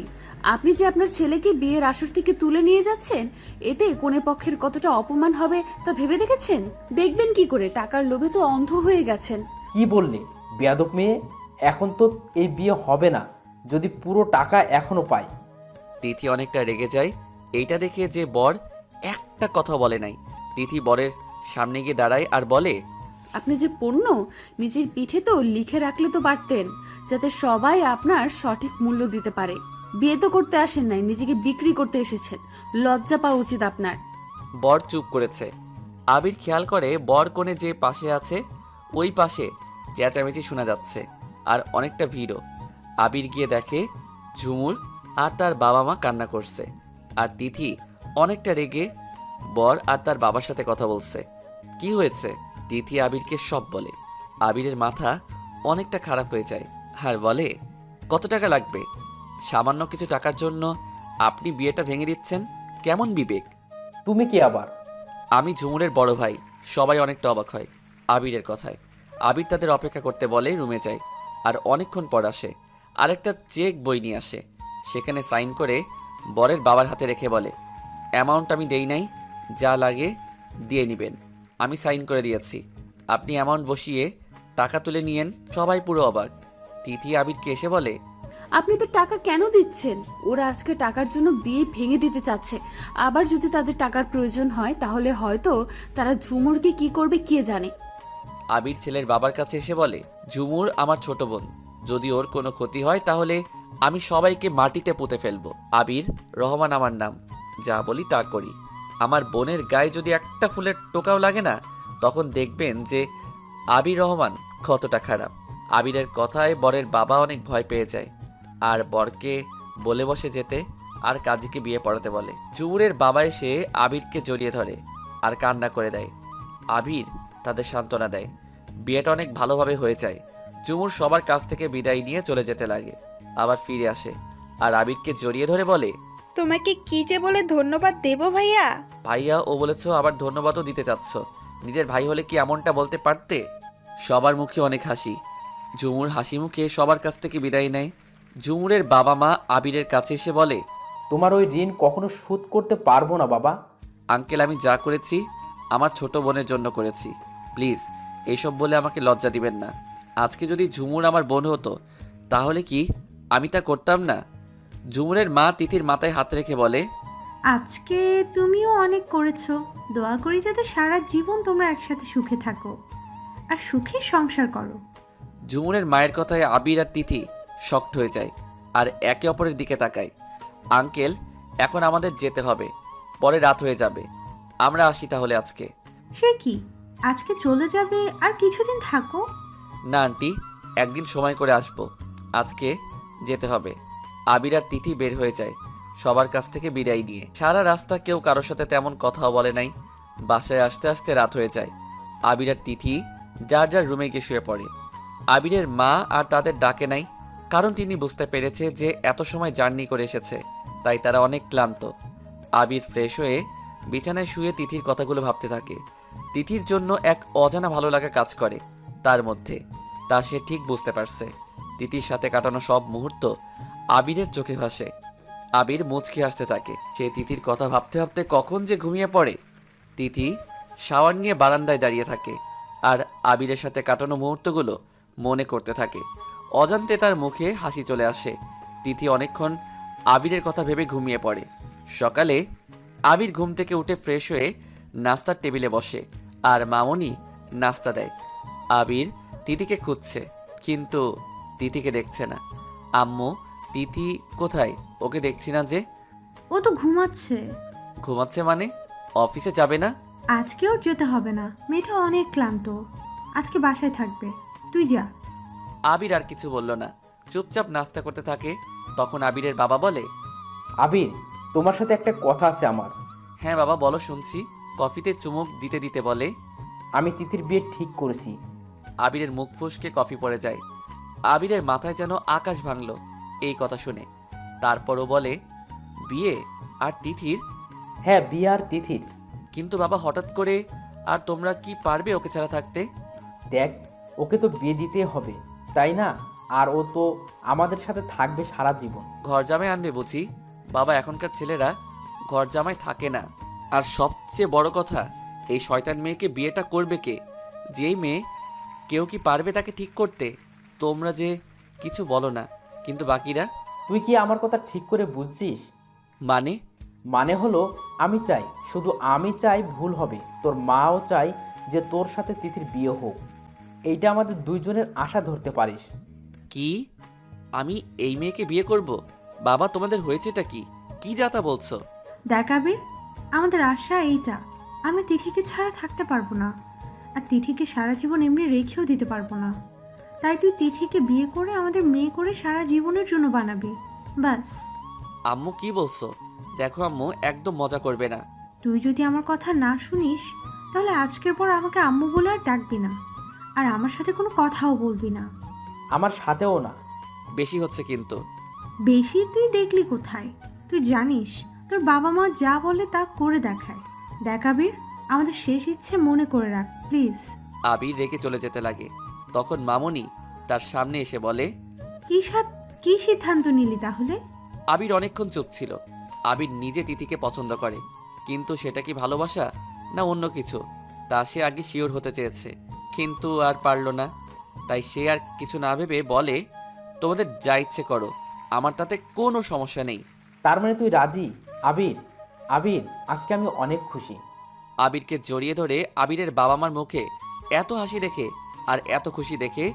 আপনি যে আপনার ছেলেকে বিয়ের আসর থেকে তুলে নিয়ে যাচ্ছেন, এতে কোনে পক্ষের কতটা অপমান হবে তা ভেবে দেখেছেন? দেখবেন কি করে, টাকার লোভে তো অন্ধ হয়ে গেছেন। কি বললে বেয়াদব মেয়ে? এখন তো এই বিয়ে হবে না যদি পুরো টাকা এখনো পাই। তিথি অনেকটা রেগে যায়। এইটা দেখে যে বর একটা কথা বলে নাই। তিথি বরের সামনে গিয়ে দাঁড়ায় আর বলে, আপনি যে পণ্য নিজের পিঠে তো লিখে রাখলে তো পারতেন, যাতে সবাই আপনার সঠিক মূল্য দিতে পারে। বিয়ে তো করতে আসেন নাই, নিজেকে বিক্রি করতে এসেছেন। লজ্জা পাওয়া উচিত আপনার। বর চুপ করেছে। আবির খেয়াল করে বর কোণে যে পাশে আছে ওই পাশে চেঁচামেচি শোনা যাচ্ছে আর অনেকটা ভিড়ও। আবির গিয়ে দেখে ঝুমুর আর তার বাবা মা কান্না করছে, আর তিথি অনেকটা রেগে বর আর তার বাবার সাথে কথা বলছে। কি হয়েছে? তিথি আবিরকে সব বলে। আবিরের মাথা অনেকটা খারাপ হয়ে যায় আর বলে, কত টাকা লাগবে? সামান্য কিছু টাকার জন্য আপনি বিয়েটা ভেঙে দিচ্ছেন? কেমন বিবেক? তুমি কি আবার? আমি ঝুমুরের বড় ভাই। সবাই অনেকটা অবাক হয় আবিরের কথায়। আবির তাদের অপেক্ষা করতে বলে রুমে যায়, আর অনেকক্ষণ পর আসে। আরেকটা চেক বই নিয়ে আসে, সেখানে সাইন করে বরের বাবার হাতে রেখে বলে, অ্যামাউন্ট আমি দেই নাই, যা লাগে দিয়ে নেবেন, আমি সাইন করে দিয়েছি, আপনি অ্যামাউন্ট বসিয়ে টাকা তুলে নিয়েন। সবাই পুরো অবাক। তিথি আবিরকে এসে বলে, আপনি তো টাকা কেন দিচ্ছেন? ওরা আজকে টাকার জন্য বিয়ে ভেঙে দিতে চাচ্ছে। আবার যদি তাদের টাকার প্রয়োজন হয় তাহলে হয়তো তারা ঝুমুরকে কি করবে কে জানে। আবির ছেলের বাবার কাছে এসে বলে, ঝুমুর আমার ছোট বোন, যদি ওর কোনো ক্ষতি হয় তাহলে আমি সবাইকে মাটিতে পুঁতে ফেলবো। আবির রহমান আমার নাম, যা বলি তা করি। আমার বোনের গায়ে যদি একটা ফুলের টোকাও লাগে না, তখন দেখবেন যে আবির রহমান কতটা খারাপ। আবিরের কথায় বরের বাবা অনেক ভয় পেয়ে যায় আর বরকে বলে বসে যেতে আর কাজীকে বিয়ে পড়াতে বলে। ঝুমুরের বাবা এসে আবিরকে জড়িয়ে ধরে আর কান্না করে দেয়। আবির তাদের সান্ত্বনা দেয়। বিয়েটা অনেক ভালোভাবে হয়ে যায়। ঝুমুর সবার কাছ থেকে বিদায় নিয়ে চলে যেতে লাগে, আবার ফিরে আসে আর আবিরকে জড়িয়ে ধরে বলে, তোমাকে কি যে বলে ধন্যবাদ দেব ভাইয়া। ভাইয়া ও বলেছ, আবার ধন্যবাদও দিতে চাচ্ছ। নিজের ভাই হলে কি এমনটা বলতে পারতে? সবার মুখে অনেক হাসি। ঝুমুর হাসি মুখে সবার কাছ থেকে বিদায় নেয়। ঝুমুরের বাবা মা আবিরের কাছে এসে বলে, তোমার ওই ঋণ কখনো শোধ করতে পারবো না বাবা। আঙ্কেল, আমি যা করেছি আমার ছোট বোনের জন্য করেছি, প্লিজ এইসব বলে আমাকে লজ্জা দিবেন না। আজকে যদি ঝুমুর আমার বোন হতো তাহলে কি আমি তা করতাম না? ঝুমুরের মা তিথির মাথায় হাত রেখে বলে, আজকে তুমিও অনেক করেছো। দোয়া করি যাতে সারা জীবন তোমরা একসাথে সুখে থাকো আর সুখে সংসার করো। ঝুমুরের মায়ের কথায় আবির আর তিথি শক্ট হয়ে যায় আর একে অপরের দিকে তাকায়। আঙ্কেল, এখন আমাদের যেতে হবে, পরে রাত হয়ে যাবে, আমরা আসি তাহলে আজকে। সে কি, আজকে চলে যাবে আর কিছুদিন থাকো? না আন্টি, একদিন সময় করে আসবো, আজকে যেতে হবে। আবির আর তিথি বের হয়ে যায় সবার কাছ থেকে বিদায় নিয়ে। সারা রাস্তা কেউ কারোর সাথে তেমন কথাও বলে নাই। বাসায় আসতে আসতে রাত হয়ে যায়। আবির আর তিথি যার যার রুমে গিয়ে শুয়ে পড়ে। আবিরের মা আর তাদের ডাকে নাই, কারণ তিনি বুঝতে পেরেছে যে এত সময় জার্নি করে এসেছে, তাই তারা অনেক ক্লান্ত। আবির ফ্রেশ হয়ে বিছানায় শুয়ে তিথির কথাগুলো ভাবতে থাকে। তিথির জন্য এক অজানা ভালো লাগা কাজ করে তার মধ্যে, তা সে ঠিক বুঝতে পারছে। তিথির সাথে কাটানো সব মুহূর্ত আবিরের চোখে ভাসে। আবির মুচকি হাসতে থাকে। সে তিথির কথা ভাবতে ভাবতে কখন যে ঘুমিয়ে পড়ে। তিথি শাওয়ার নিয়ে বারান্দায় দাঁড়িয়ে থাকে। আর আবিরের সাথে কাটানো মুহূর্তগুলো মনে করতে থাকে। অজান্তে তার মুখে হাসি চলে আসে। তিথি অনেকক্ষণ আবিরের কথা ভেবে ঘুমিয়ে পড়ে। সকালে আবির ঘুম থেকে উঠে ফ্রেশ হয়ে নাস্তার টেবিলে বসে আর মামনি নাস্তা দেয়। আবির তিথিকে খুঁজছে, কিন্তু তিথিকে দেখছে না। আম্মু, তিথি কোথায়? ওকে দেখছি না যে। ও তো ঘুমাচ্ছে। ঘুমাচ্ছে মানে? অফিসে যাবে না? আজকে ওর যেতে হবে না, মেয়েটা অনেক ক্লান্ত, আজকে বাসায় থাকবে। তুই যা। আবির আর কিছু বলল না, চুপচাপ নাস্তা করতে থাকে। তখন আবিরের বাবা বলে, আবির, তোমার সাথে একটা কথা আছে আমার। হ্যাঁ বাবা বলো, শুনছি। কফিতে চুমুক দিতে দিতে বলে, আমি তিথির বিয়ে ঠিক করেছি। আবিরের মুখ ফুসকে কফি পড়ে যায়। আবিরের মাথায় যেন আকাশ ভাঙল এই কথা শুনে। তারপরও বলে, বিয়ে? আর তিথির? হ্যাঁ, বিয়ে আর তিথির। কিন্তু বাবা হঠাৎ করে, আর তোমরা কি পারবে ওকে ছাড়া থাকতে? দেখ, ওকে তো বিয়ে দিতে হবে, তাই না? আর ও তো আমাদের সাথে থাকবে সারা জীবন। ঘর জামাই আনবে বুঝি? বাবা, এখনকার ছেলেরা ঘর জামাই থাকে না। আর সবচেয়ে বড় কথা, এই শয়তান মেয়েকে বিয়েটা করবে কে? যেই মেয়ে কেউ কি পারবে তাকে ঠিক করতে? তোমরা যে কিছু বলো না, কিন্তু বাকিরা? তুই কি আমার কথা ঠিক করে বুঝছিস? মানে? মানে হলো, আমি চাই, শুধু আমি চাই, ভুল হবে। তোর মাও চাই যে তোর সাথে তিথির বিয়ে হোক। এইটা আমাদের দুইজনের আশা ধরতে পারিস। কি? আমি এই মেয়েকে বিয়ে করব? বাবা, তোমাদের হয়েছেটা কি? কি যাতা বলছো? দেখ আবির, আমাদের আশা এইটা, আমরা তিথিকে ছাড়া থাকতে পারবো না, আর তিথিকে সারা জীবন এমনি রেখেও দিতে পারবো না। তাই তুই তিথিকে বিয়ে করে আমাদের মেয়ে করে সারা জীবনের জন্য বানাবি, বাস। আম্মু কি বলছো? দেখো আম্মু, একদম মজা করবে না। তুই যদি আমার কথা না শুনিস, তাহলে আজকের পর আমাকে আম্মু বলে আর ডাকবি না, আর আমার সাথে কোনো কথাও বলবি না। আমার সাথেও না। বেশি হচ্ছে কিন্তু। বেশি তুই দেখলি কোথায়? তুই জানিস তোর বাবা মা যা বলে তা করে দেখায়। দেখ আবির, আমাদের শেষ ইচ্ছে মনে করে রাখ প্লিজ। আবির রেগে চলে যেতে লাগে। তখন মামনি তার সামনে এসে বলে, কি সিদ্ধান্ত নিলি তাহলে? আবির অনেকক্ষণ চুপ ছিল। আবির নিজে তিথিকে পছন্দ করে, কিন্তু সেটা কি ভালোবাসা না অন্য কিছু, তা সে আগে শিওর হতে চেয়েছে, কিন্তু আর পারল না। তাই সে আর কিছু না ভেবে বলে, তোমাদের যা ইচ্ছে করো, আমার তাতে কোনো সমস্যা নেই। তার মানে তুই রাজি? আবির, আবির, আজকে আমি অনেক খুশি। আবিরকে জড়িয়ে ধরে আবিরের বাবা মার মুখে এত হাসি দেখে আর এত খুশি দেখে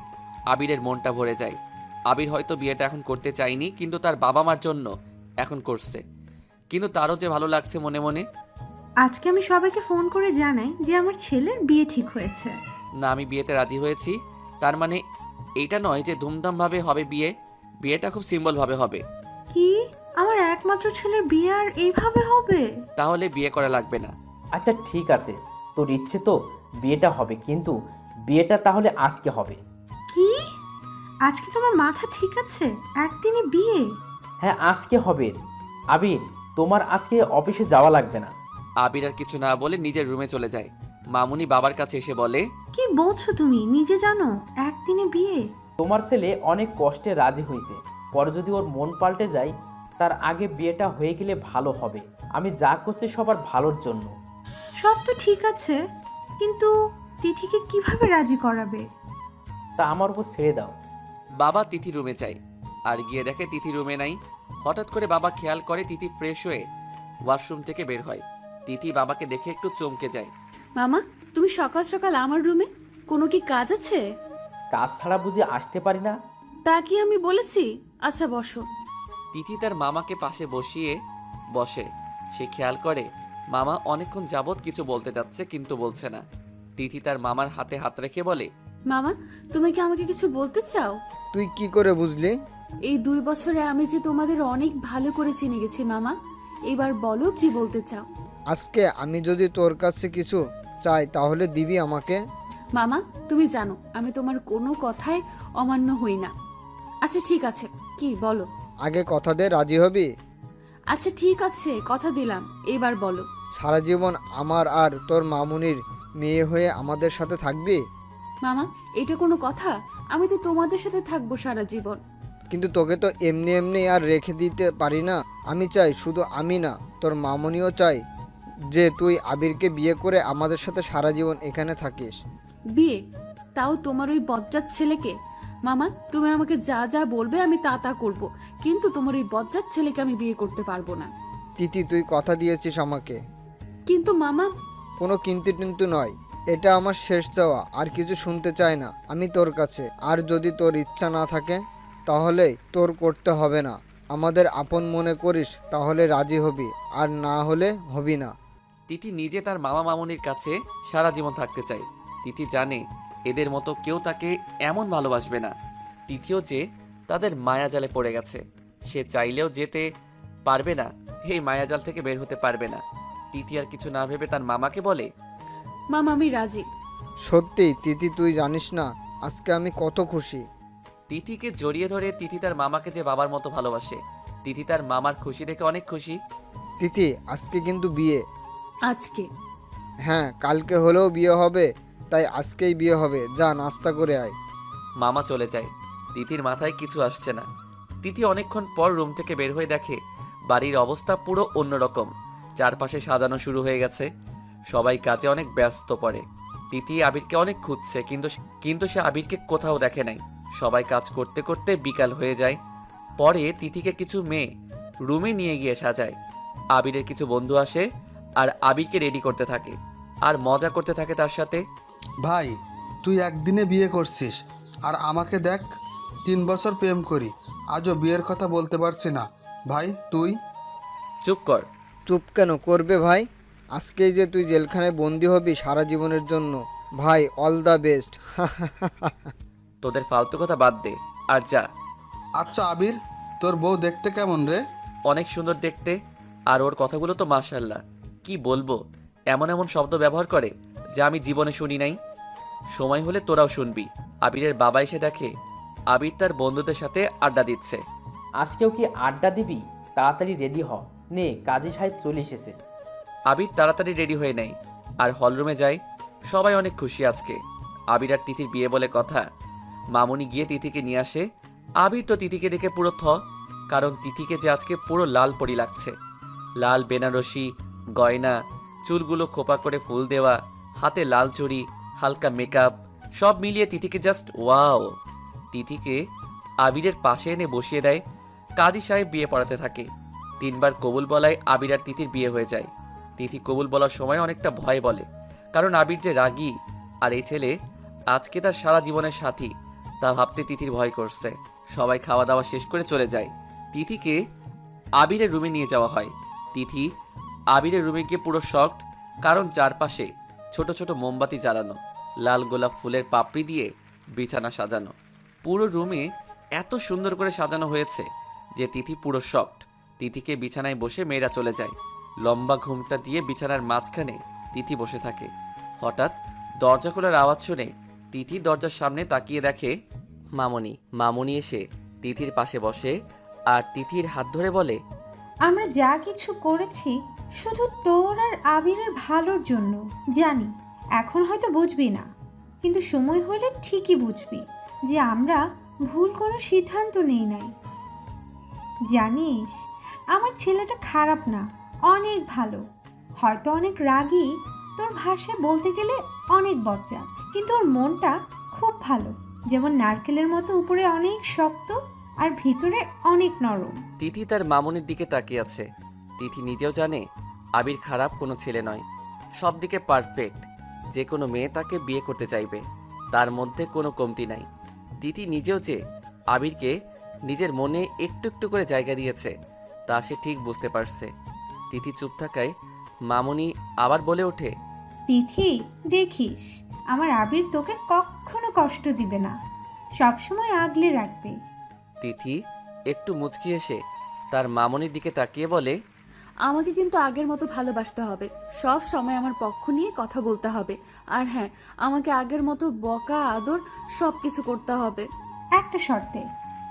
আবিরের মনটা ভরে যায়। আবির হয়তো বিয়েটা এখন করতে চায়নি, কিন্তু তার বাবা মার জন্য এখন করছে। কিন্তু তারও যে ভালো লাগছে মনে মনে। আজকে আমি সবাইকে ফোন করে জানাই যে আমার ছেলের বিয়ে ঠিক হয়েছে। না, আমি বিয়েতে রাজি হয়েছি, তার মানে এইটা নয় যে ধুমধামভাবে হবে বিয়ে। বিয়েটা খুব সিম্পলভাবে হবে। কি? আমার একমাত্র ছেলের বিয়ে আর এইভাবে হবে? তাহলে বিয়ে করা লাগবে না। আচ্ছা ঠিক আছে, তোর ইচ্ছে তো বিয়েটা হবে, কিন্তু বিয়েটা তাহলে আজকে হবে। কি? আজকে তোমার মাথা ঠিক আছে? একদিনে বিয়ে? হ্যাঁ, আজকে হবে। আবির, তোমার আজকে অফিসে যাওয়া লাগবে না। আবির আর কিছু না বলে নিজের রুমে চলে যায়। মামুনি বাবার কাছে এসে বলে, কি বলছো তুমি? নিজে জানো একদিনে বিয়ে? তোমার ছেলে অনেক কষ্টে রাজি হয়েছে, পরে যদি ওর মন পাল্টে যায়, তার আগে বিয়েটা হয়ে গেলে ভালো হবে। আমি যা করছি সবার ভালোর জন্য। সব তো ঠিক আছে, কিন্তু তিথিকে কিভাবে রাজি করাবে? তা আমার উপর ছেড়ে দাও। বাবা তিথি রুমে যায়, আর গিয়ে দেখে তিথি রুমে নাই। হঠাৎ করে বাবা খেয়াল করে তিথি ফ্রেশ হয়ে ওয়াশরুম থেকে বের হয়। তিথি বাবাকে দেখে একটু চমকে যায়। মামা, তুমি সকাল সকাল আমার রুমে, কোনো কি কাজ আছে? কাজ ছাড়া বুঝে আসতে পারি না? তা কি আমি বলেছি? আচ্ছা বসো। তিথি তার মামাকে পাশে বসিয়ে বসে। সে খেয়াল করে মামা অনেকক্ষণ যাবৎ কিছু বলতে যাচ্ছে, কিন্তু বলছে না। তিথি তার মামার হাতে হাত রেখে বলে, মামা, তুমি কি আমাকে কিছু বলতে চাও? তুই কি করে বুঝলি? এই 2 বছরে আমি যে তোমাদের অনেক ভালো করে চিনে গেছি মামা। এবার বলো কি বলতে চাও? আজকে আমি যদি তোর কাছে কিছু চাই তাহলে দিবি আমাকে? মামা, তুমি জানো আমি তোমার কোনো কথায় অমান্য হই না। আচ্ছা ঠিক আছে, কি বলো? আগে কথা দে, রাজি হবি? আচ্ছা ঠিক আছে, কথা দিলাম, এবার বলো। সারা জীবন আমার আর তোর মামুনির মেয়ে হয়ে আমাদের সাথে থাকবি? মামা, এটা কোনো কথা? আমি তো তোমাদের সাথে থাকবো সারা জীবন। কিন্তু তোকে তো এমনি এমনি আর রেখে দিতে পারি না। আমি চাই, শুধু আমি না, তোর মামুনিও চাই যে তুই আবিরকে বিয়ে করে আমাদের সাথে সারা জীবন এখানে থাকিস। বিয়ে, তাও তোমার ওই বজ্জাত ছেলেকে। মামা, তুমি আমাকে যা যা বলবে আমি তা তা করব, কিন্তু তোমার ওই বজ্জাত ছেলেকে আমি বিয়ে করতে পারবো না। তিথি, তুই কথা দিয়েছিস আমাকে। কিন্তু মামা, কোনো কিন্তু নয়, এটা আমার শেষ চাওয়া, আর কিছু শুনতে চাই না আমি তোর কাছে। আর যদি তোর ইচ্ছা না থাকে তাহলে তোর করতে হবে না। আমাদের আপন মনে করিস তাহলে রাজি হবি, আর না হলে হবি না। তিথি নিজে তার মামা মামুনির কাছে সারা জীবন থাকতে চায়। তিথি জানে এদের মতো কেউ তাকে এমন ভালোবাসবে না। তিথিও যে তাদের মায়াজালে পড়ে গেছে, সে চাইলেও যেতে পারবে না, এই মায়াজাল থেকে বের হতে পারবে না। তিথি আর কিছু না ভেবে তার মামাকে বলে, মামা আমি রাজি। সত্যি তিথি, তুই জানিস না আজকে আমি কত খুশি। তিথিকে জড়িয়ে ধরে তিথি তার মামাকে যে বাবার মতো ভালোবাসে। তিথি তার মামার খুশি দেখে অনেক খুশি। তিথি, আজকে কিন্তু বিয়ে। আজকে? হ্যাঁ, কালকে হলেও বিয়ে হবে, তাই আজকেই বিয়ে হবে। যা, নাস্তা করে আয়। মামা চলে যায়। তিথির মাথায় কিছু আসছে না। তিথি অনেকক্ষণ পর রুম থেকে বের হয়ে দেখে বাড়ির অবস্থা পুরো অন্যরকম। চারপাশে সাজানো শুরু হয়ে গেছে, সবাই কাজে অনেক ব্যস্ত পড়ে। তিথি আবিরকে অনেক খুঁজছে, কিন্তু সে আবিরকে কোথাও দেখে নাই। সবাই কাজ করতে করতে বিকাল হয়ে যায়। পরে তিথিকে কিছু মেয়ে রুমে নিয়ে গিয়ে সাজায়। আবিরের কিছু বন্ধু আসে আর আবিরকে রেডি করতে থাকে আর মজা করতে থাকে তার সাথে। ভাই, তুই একদিনে বিয়ে করছিস, আর আমাকে দেখ 3 বছর প্রেম করি, আজও বিয়ের কথা বলতে পারছি না। ভাই তুই চুপ কর। চুপ কেন করবে ভাই? আজকেই যে তুই জেলখানায় বন্দি হবি সারা জীবনের জন্য। ভাই, অল দ্য বেস্ট। তোদের ফালতু কথা বাদ দে আর যা। আচ্ছা আবির, তোর বউ দেখতে কেমন রে? অনেক সুন্দর দেখতে, আর ওর কথাগুলো তো মাশাআল্লাহ, কি বলবো, এমন এমন শব্দ ব্যবহার করে যা আমি জীবনে শুনি নাই। সময় হলে তোরাও শুনবি। আবিরের বাবা এসে দেখে আবির তার বন্ধুদের সাথে আড্ডা দিচ্ছে। আজকেও কি আড্ডা দিবি? তাড়াতাড়ি রেডি হ, নে কাজী সাহেব চলে এসেছে। আবির তাড়াতাড়ি রেডি হয়ে নেয় আর হলরুমে যায়। সবাই অনেক খুশি আজকে। আবির আর তিথির বিয়ে বলে কথা। মামুনি গিয়ে তিথিকে নিয়ে আসে। আবির তো তিথিকে দেখে পুরো কারণ তিথিকে যে আজকে পুরো লাল পরি লাগছে। লাল বেনারসি গয়না, চুলগুলো খোপা করে ফুল দেওয়া, হাতে লাল চুড়ি, হালকা মেকআপ, সব মিলিয়ে তিথিকে জাস্ট ওয়াও। তিথিকে আবিরের পাশে এনে বসিয়ে দেয়। কাজী সাহেব বিয়ে পড়াতে থাকে। 3 বার কবুল বলায় আবির আর তিথির বিয়ে হয়ে যায়। তিথি কবুল বলার সময় অনেকটা ভয় বলে, কারণ আবির যে রাগী আর এই ছেলে আজকে তার সারা জীবনের সাথী, তা ভাবতে তিথির ভয় করছে। সবাই খাওয়া দাওয়া শেষ করে চলে যায়। তিথিকে আবিরের রুমে নিয়ে যাওয়া হয়। তিথি আবিরের রুমে গিয়ে পুরো শকড, কারণ চারপাশে ছোট ছোট মোমবাতি জ্বালানো, লাল গোলাপ ফুলের পাপড়ি দিয়ে বিছানা সাজানো। পুরো রুমে এত সুন্দর করে সাজানো হয়েছে যে তিথি পুরো শকড। তিথিকে বিছানায় বসে মেয়েরা চলে যায়। লম্বা ঘুমটা দিয়ে বিছানার মাঝখানে তিথি বসে থাকে। হঠাৎ দরজা খোলার আওয়াজ শুনে তিথি দরজার সামনে তাকিয়ে দেখে মামুনি। মামুনি এসে তিথির পাশে বসে আর তিথির হাত ধরে বলে, আমরা যা কিছু করেছি শুধু তোর আর আবিরের ভালোর জন্য। জানি এখন হয়তো বুঝবি না, কিন্তু সময় হলে ঠিকই বুঝবি যে আমরা ভুল কোনো সিদ্ধান্ত নেই নাই। জানিস, আমার ছেলেটা খারাপ না, অনেক ভালো। হয়তো অনেক রাগী, তোর ভাষায় বলতে গেলে অনেক বজ্জা, কিন্তু ওর মনটা খুব ভালো। যেমন নারকেলের মতো উপরে অনেক শক্ত আর ভিতরে অনেক নরম। তিথি তার মামুনির দিকে তাকিয়ে আছে। তিথি নিজেও জানে আবির খারাপ কোনো ছেলে নয়, সব দিকে পারফেক্ট। যে কোনো মেয়ে তাকে বিয়ে করতে চাইবে, তার মধ্যে কোনো কমতি নাই। তিথি নিজেও যে আবিরকে নিজের মনে একটু একটু করে জায়গা দিয়েছে, তা সে ঠিক বুঝতে পারছে। তিথি চুপ থাকায় মামুনি আবার বলে ওঠে, তিথি, দেখিস আমার আবির তোকে কখনো কষ্ট দিবে না, সবসময় আগলে রাখবে। তিথি একটু মুচকি এসে তার মামুনির দিকে তাকিয়ে বলে, আমাকে কিন্তু আগের মতো ভালোবাসতে হবে, সব সময় আমার পক্ষ নিয়ে কথা বলতে হবে, আর হ্যাঁ, আমাকে আগের মতো বকা আদর সব কিছু করতে হবে। একটা শর্তে,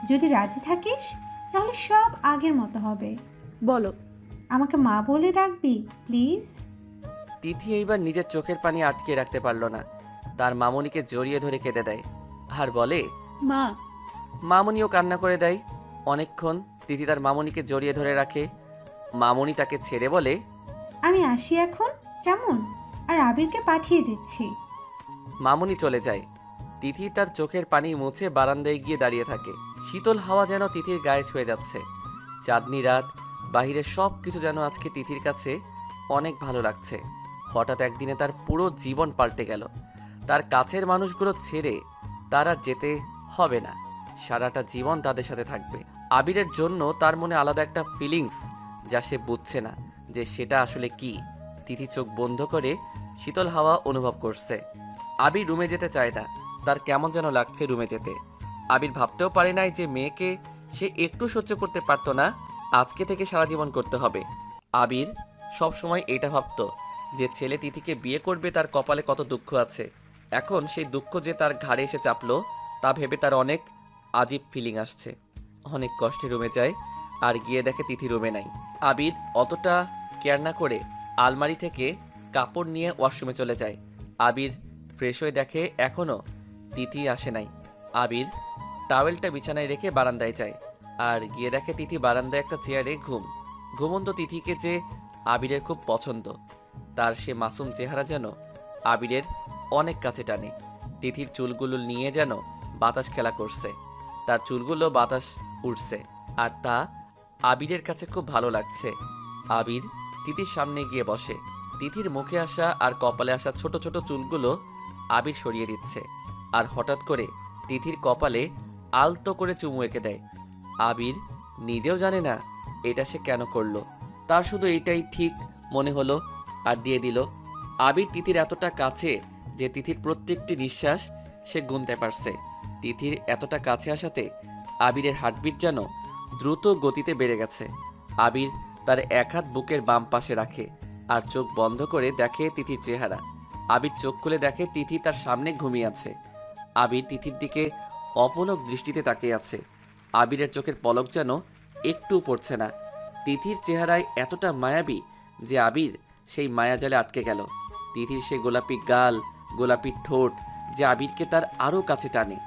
যদি রাজি থাকিস তাহলে সব আগের মতো হবে। বলো। আমাকে মা বলে ডাকবি প্লিজ। তিথি এইবার নিজের চোখের পানি আটকে রাখতে পারল না, তার মামুনিকে জড়িয়ে ধরে কেঁদে দেয় আর বলে, মা। মামুনিও কান্না করে দেয়। অনেকক্ষণ তিথি তার মামুনিকে জড়িয়ে ধরে রাখে। মামুনি তাকে ছেড়ে বলে, আমি আসি এখন, কেমন? আর আবিরকে পাঠিয়ে দিচ্ছি। মামুনি চলে যায়। তিথি তার চোখের পানি মুছে বারান্দায় গিয়ে দাঁড়িয়ে থাকে। শীতল হাওয়া যেন তিথির গায়ে ছুঁয়ে যাচ্ছে। চাঁদনি রাত, বাহিরের সব কিছু যেন আজকে তিথির কাছে অনেক ভালো লাগছে। হঠাৎ একদিনে তার পুরো জীবন পাল্টে গেল। তার কাছের মানুষগুলো ছেড়ে তার আর যেতে হবে না, সারাটা জীবন তাদের সাথে থাকবে। আবিরের জন্য তার মনে আলাদা একটা ফিলিংস, যা সে বুঝছে না যে সেটা আসলে কি। তিথি চোখ বন্ধ করে শীতল হাওয়া অনুভব করছে। আবির রুমে যেতে চায় না, তার কেমন যেন লাগছে রুমে যেতে। আবির ভাবতেও পারে নাই যে মেয়েকে সে একটু সহ্য করতে পারতো না, আজকে থেকে সারা জীবন করতে হবে। আবির সব সময় এটা ভাবতো যে ছেলে তিথিকে বিয়ে করবে, তার কপালে কত দুঃখ আছে। এখন সেই দুঃখ যে তার ঘাড়ে এসে চাপলো, তা ভেবে তার অনেক আজীব ফিলিং আসছে। অনেক কষ্টে রুমে যায় আর গিয়ে দেখে তিথি রুমে নাই। আবির অতটা কেয়ার না করে আলমারি থেকে কাপড় নিয়ে ওয়াশরুমে চলে যায়। আবির ফ্রেশ হয়ে দেখে এখনও তিথি আসে নাই। আবির টাওয়েলটা বিছানায় রেখে বারান্দায় যায় আর গিয়ে দেখে তিথি বারান্দায় একটা চেয়ারে ঘুমন্ত তিথিকে যে আবিরের খুব পছন্দ। তার সে মাসুম চেহারা যেন আবিরের অনেক কাছে টানে। তিথির চুলগুলো নিয়ে যেন বাতাস খেলা করছে, তার চুলগুলো বাতাস উঠছে আর তা আবিরের কাছে খুব ভালো লাগছে। আবির তিথির সামনে গিয়ে বসে। তিথির মুখে আসা আর কপালে আসা ছোট ছোট চুলগুলো আবির সরিয়ে দিচ্ছে আর হঠাৎ করে তিথির কপালে আলতো করে চুমু এঁকে দেয়। আবির নিজেও জানে না এটা সে কেন করলো, তার শুধু এইটাই ঠিক মনে হলো আর দিয়ে দিল। আবির তিথির এতটা কাছে যে তিথির প্রত্যেকটি নিঃশ্বাস সে গুনতে পারছে। তিথির এতটা কাছে আসাতে আবিরের হার্টবিট যেন দ্রুত গতিতে বেড়ে গেছে। আবির তার এক হাত বুকের বাম পাশে রাখে আর চোখ বন্ধ করে দেখে তিথির চেহারা। আবির চোখ খুলে দেখে তিথি তার সামনে ঘুমিয়ে আছে। আবির তিথির দিকে অপলক দৃষ্টিতে তাকিয়ে আছে। আবিরের চোখের পলক যেন একটু পড়ছে না। তিথির চেহারায় এতটা মায়াবী যে আবির সেই মায়াজালে আটকে গেল। তিথির সে গোলাপি গাল, গোলাপি ঠোঁট যে আবিরকে তার আরও কাছে টানে।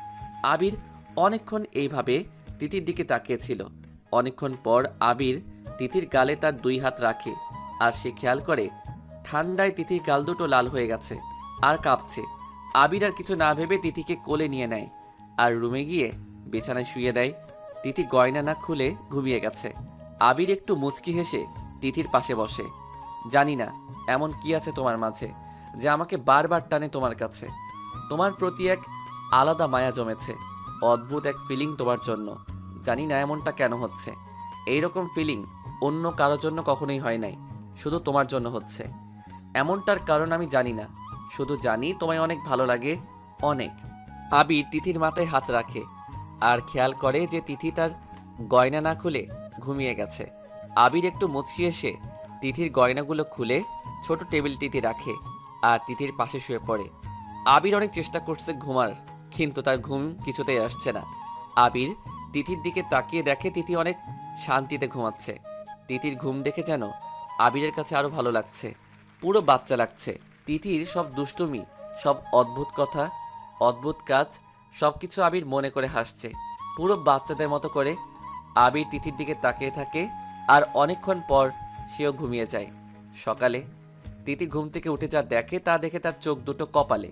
আবির অনেকক্ষণ এইভাবে তিথির দিকে তাকিয়েছিল। অনেকক্ষণ পর আবির তিথির গালে তার দুই হাত রাখে আর সে খেয়াল করে ঠান্ডায় তিথির গাল দুটো লাল হয়ে গেছে আর কাঁপছে। আবির আর কিছু না ভেবে তিথিকে কোলে নিয়ে নেয় আর রুমে গিয়ে বিছানায় শুয়ে দেয়। তিথি গয়না না খুলে ঘুমিয়ে গেছে। আবির একটু মুচকি হেসে তিথির পাশে বসে। জানি না এমন কি আছে তোমার মাঝে যে আমাকে বারবার টানে তোমার কাছে। তোমার প্রতি এক আলাদা মায়া জমেছে, অদ্ভুত এক ফিলিং তোমার জন্য। জানি না এমনটা কেন হচ্ছে। এইরকম ফিলিং অন্য কারোর জন্য কখনোই হয় নাই, শুধু তোমার জন্য হচ্ছে। এমনটার কারণ আমি জানি না, শুধু জানি তোমায় অনেক ভালো লাগে, অনেক। আবির তিথির মাথায় হাত রাখে আর খেয়াল করে যে তিথি তার গয়না না খুলে ঘুমিয়ে গেছে। আবির একটু মুচকি এসে তিথির গয়নাগুলো খুলে ছোট টেবিলটিতে রাখে আর তিথির পাশে শুয়ে পড়ে। আবির অনেক চেষ্টা করছে ঘুমার, কিন্তু তার ঘুম কিছুতেই আসছে না। আবির তিথির দিকে তাকিয়ে দেখে তিথি অনেক শান্তিতে ঘুমাচ্ছে। তিথির ঘুম দেখে যেন আবিরের কাছে আরো ভালো লাগছে, পুরো বাচ্চা লাগছে। তিথির সব দুষ্টুমি, সব অদ্ভুত কথা, অদ্ভুত কাজ, সবকিছু আবির মনে করে হাসছে পুরো বাচ্চাদের মতো করে। আবির তিথির দিকে তাকিয়ে থাকে আর অনেকক্ষণ পর সেও ঘুমিয়ে যায়। সকালে তিথি ঘুম থেকে উঠে যা দেখে তা দেখে তার চোখ দুটো কপালে।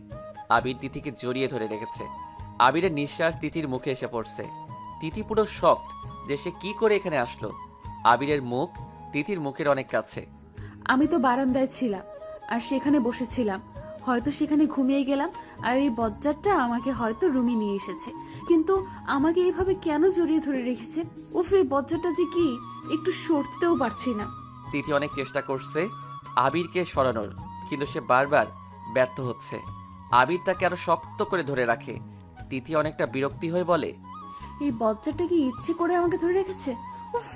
আবির তিথিকে জড়িয়ে ধরে রেখেছে। আবিরের নিঃশ্বাস তিথির মুখে এসে পড়ছে। তিথি পুরো শকড যে সে কি করে এখানে আসলো। আবিরের মুখ তিথির মুখের অনেক কাছে। আমি তো বারান্দায় ছিলাম আর সেখানে বসেছিলাম, হয়তো সেখানে ঘুমিয়ে গেলাম আর এই বজ্জারটা আমাকে হয়তো রুমে নিয়ে এসেছে, কিন্তু আমাকে এইভাবে কেন জড়িয়ে ধরে রেখেছে? উফ, এই বজ্জারটা যে কি, একটু সরতেও পারছি না। তিথি অনেক চেষ্টা করছে আবিরকে সরানোর, কিন্তু সে বারবার ব্যর্থ হচ্ছে। আবির তাকে আরো শক্ত করে ধরে রাখে। তিথি অনেকটা বিরক্তি হয়ে বলে, এই বজ্জারটা কি ইচ্ছে করে আমাকে ধরে রেখেছে? উফ,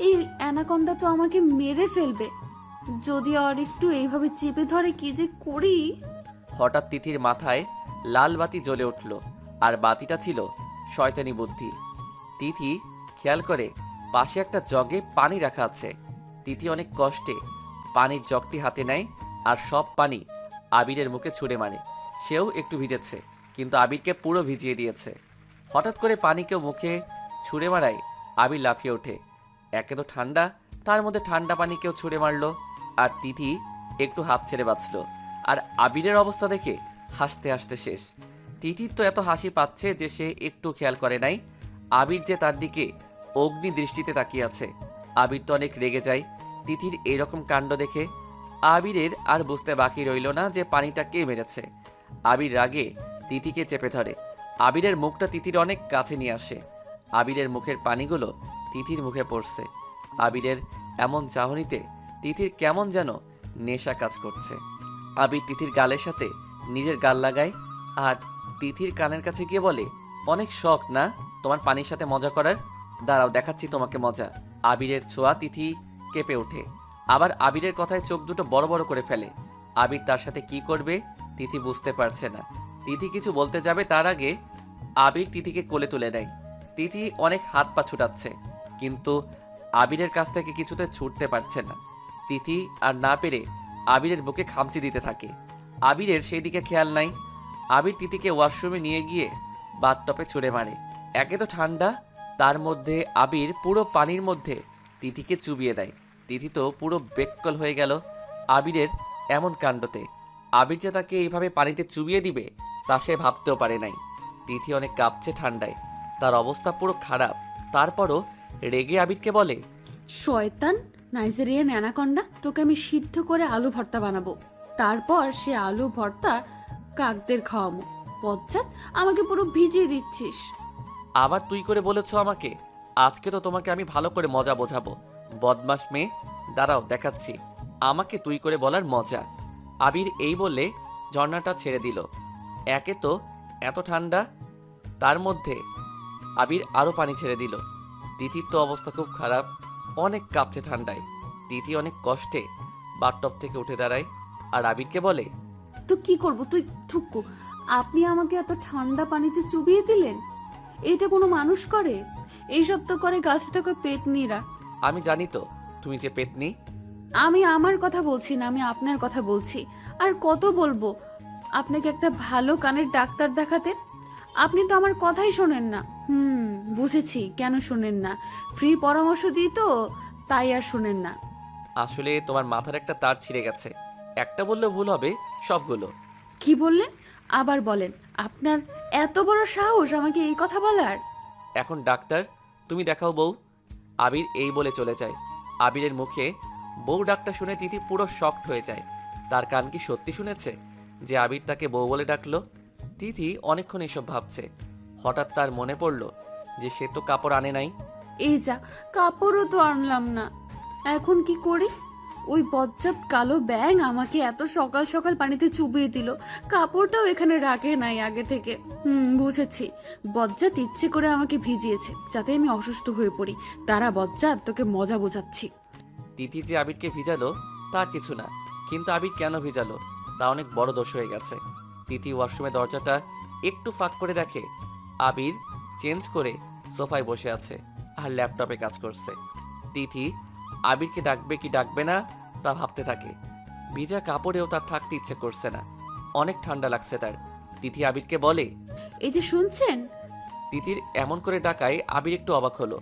এই অ্যানাকন্ডা তো আমাকে মেরে ফেলবে যদি আর একটু এইভাবে চেপে ধরে। কি যে করি! হঠাৎ তিথির মাথায় লাল বাতি জ্বলে উঠল আর বাতিটা ছিল শয়তানি বুদ্ধি। তিথি খেয়াল করে পাশে একটা জগে পানি রাখা আছে। তিথি অনেক কষ্টে পানির জগটি হাতে নেয় আর সব পানি আবিরের মুখে ছুঁড়ে মারে। সেও একটু ভিজেছে, কিন্তু আবিরকে পুরো ভিজিয়ে দিয়েছে। হঠাৎ করে পানিকেও মুখে ছুঁড়ে মারায় আবির লাফিয়ে ওঠে। একে তো ঠান্ডা, তার মধ্যে ঠান্ডা পানি কেউ ছুঁড়ে মারলো আর তিথি একটু হাঁপ ছেড়ে বাঁচল। আর আবিরের অবস্থা দেখে হাসতে হাসতে শেষ। তিথির তো এত হাসি পাচ্ছে যে সে একটু খেয়াল করে নাই আবির যে তার দিকে অগ্নি দৃষ্টিতে তাকিয়ে আছে। আবির তো অনেক রেগে যায় তিথির এরকম কাণ্ড দেখে। আবিরের আর বুঝতে বাকি রইল না যে পানিটা কে মেরেছে। আবির রাগে তিথিকে চেপে ধরে। আবিরের মুখটা তিথির অনেক কাছে নিয়ে আসে। আবিরের মুখের পানিগুলো তিথির মুখে পড়ছে। আবিরের এমন চাহনিতে তিথির কেমন যেন নেশা কাজ করছে। আবির তিথির গালের সাথে নিজের গাল লাগায় আর তিথির কানের কাছে গিয়ে বলে, অনেক শখ না তোমার পানির সাথে মজা করার? দাঁড়াও দেখাচ্ছি তোমাকে মজা। আবিরের ছোঁয়া তিথি কেঁপে ওঠে। আবার আবিরের কথায় চোখ দুটো বড় বড় করে ফেলে। আবির তার সাথে কি করবে তিথি বুঝতে পারছে না। তিথি কিছু বলতে যাবে তার আগে আবির তিথিকে কোলে তুলে নেয়। তিথি অনেক হাত পা ছুটাচ্ছে কিন্তু আবিরের কাছ থেকে কিছুতে ছুটতে পারছে না। তিথি আর না পেরে আবিরের বুকে খামচি দিতে থাকে। আবিরের সেই দিকে খেয়াল নাই। আবির তিথিকে ওয়াশরুমে নিয়ে গিয়ে বাথটবে ছুঁড়ে মারে। একে তো ঠান্ডা, তার মধ্যে আবির পুরো পানির মধ্যে তিথিকে চুবিয়ে দেয়। তিথি তো পুরো বেক্কল হয়ে গেল আবিরের এমন কাণ্ডতে। আবির যে তাকে এইভাবে পানিতে চুবিয়ে দিবে তা সে ভাবতেও পারে নাই। তিথি অনেক কাঁপছে ঠান্ডায়, তার অবস্থা পুরো খারাপ। তারপরও রেগে আবিরকে বলে, শয়তান নাইজেরিয়ান অ্যানাকন্ডা, তোকে আমি সিদ্ধ করে আলু ভর্তা বানাবো, তারপর সে আলু ভর্তা কাকদের খাওয়াবো। বজ্জাত, আমাকে পুরো ভিজিয়ে দিচ্ছিস। আবার তুই করে বলেছ আমাকে? আজকে তো তোমাকে আমি ভালো করে মজা বোঝাবো। বদমাস মেয়ে, দাঁড়াও দেখাচ্ছি আমাকে তুই করে বলার মজা। আবির এই বলে ঝর্ণাটা ছেড়ে দিল। একে তো এত ঠান্ডা, তার মধ্যে আবির আরও পানি ছেড়ে দিল। তিথির তো অবস্থা খুব খারাপ, অনেক কাঁপছে ঠান্ডায়। তিথি অনেক কষ্টে বাথটব থেকে উঠে দাঁড়ায় আর আবিরকে বলে, তো কি করব? তুই থুক্কু, আপনি আমাকে এত ঠান্ডা পানিতে চুবিয়ে দিলেন। এটা কোনো মানুষ করে? এইসব তো করে গাছে থাকা পেতনিরা। আমি জানি তো তুমি যে পেতনি। আমি আমার কথা বলছি না, আমি আপনার কথা বলছি। আর কত বলবো আপনাকে একটা ভালো কানের ডাক্তার দেখাতে? আপনি তো আমার কথাই শোনেন না। বুঝেছি কেন শোনেন না, ফ্রি পরামর্শ দিই তো তাই আর শোনেন না। আসলে তোমার মাথার একটা তার ছিঁড়ে গেছে। একটা বললেও ভুল হবে, সবগুলো। কি বললেন? আবার বলেন। আপনার এত বড় সাহস আমাকে এই কথা বলার? এখন ডাক্তার তুমি দেখাও বউ। আবির এই বলে চলে যায়। আবিরের মুখে বউ ডাকটা শুনে তিথি পুরো শকড হয়ে যায়। তার কান কি সত্যি শুনেছে যে আবির তাকে বউ বলে ডাকলো? তিথি অনেকক্ষণ এসব ভাবছে। হঠাৎ তার মনে পড়ল যে সে তো কাপড় আনে নাই। এই যা, কাপড়ও তো আনলাম না, এখন কি করি? ওই বজ্জাত কালো ব্যাঙ আমাকে এত সকাল সকাল পানিতে চুবিয়ে দিল, কাপড়টাও এখানে রাখে নাই আগে থেকে। বুঝেছি, বজ্জাত ইচ্ছে করে আমাকে ভিজিয়েছে যাতে আমি অসুস্থ হয়ে পড়ি। তারা বজ্জাত, তোকে মজা বোঝাচ্ছি। তিথি যে আবিরকে ভিজালো তা কিছু না, কিন্তু আবির কেন ভিজালো তা অনেক বড় দোষ হয়ে গেছে। তিথি ওয়াশরুমে দরজাটা একটু ফাঁক করে দেখে আবির চেঞ্জ করে সোফায় বসে আছে আর ল্যাপটপে কাজ করছে। তিথি আবিরকে ডাকবে কি ডাকবে না তা ভাবতে থাকে। ভিজা কাপড়েও তার থাকতে ইচ্ছে করছে না, অনেক ঠান্ডা লাগছে তার। তিথি আবিরকে বলে, এই যে শুনছেন? তিথির এমন করে ডাকায় আবির একটু অবাক হলো।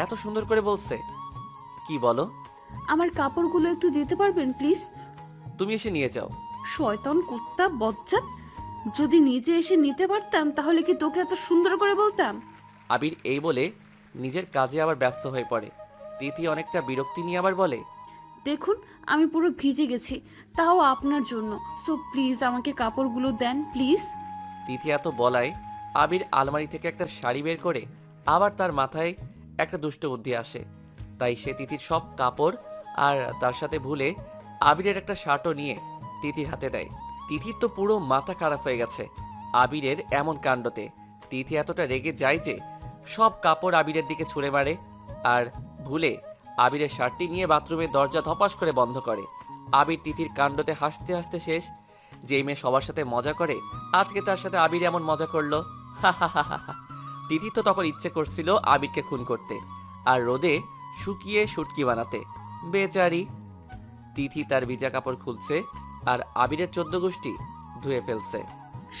এত সুন্দর করে বলছে। কি বলো? আমার কাপড়গুলো একটু দিতে পারবেন প্লিজ? তুমি এসে নিয়ে যাও। শয়তান কুত্তা বজ্জাত, যদি নিজে এসে নিতে পারতাম তাহলে কি তোকে এত সুন্দর করে বলতাম? আবির এই বলে নিজের কাজে আবার ব্যস্ত হয়ে পড়ে। তিথি অনেকটা বিরক্তি নিয়ে আবার বলে, দেখুন আমি পুরো ভিজে গেছি, তাও আপনার জন্য, সো প্লিজ আমাকে কাপড়গুলো দেন প্লিজ। তিথি এত বলায় আবির আলমারি থেকে একটা শাড়ি বের করে আবার তার মাথায় একটা দুষ্ট বুদ্ধি আসে। তাই সে তিথির সব কাপড় আর তার সাথে ভুলে আবিরের একটা শার্টও নিয়ে তিথির হাতে দেয়। তিথির তো পুরো মাথা খারাপ হয়ে গেছে আবিরের এমন কাণ্ডতে। তিথি এতটা রেগে যায় যে সব কাপড় আবিরের দিকে ছুঁড়ে মারে আর ভুলে আবিরের শার্টটি নিয়ে বাথরুমের দরজা ধপাস করে বন্ধ করে। আবির তিথির কাণ্ডতে হাসতে হাসতে শেষ। যেই মেয়ে সবার সাথে মজা করে আজকে তার সাথে আবির এমন মজা করলো। হা হা হা হা। তিথি তো তখন ইচ্ছে করছিল আবিরকে খুন করতে আর রোদে শুকিয়ে শুটকি বানাতে। বেচারি তিথি তার ভিজা কাপড় খুলছে আর আবিরের 14 গোষ্ঠী ধুয়ে ফেলছে।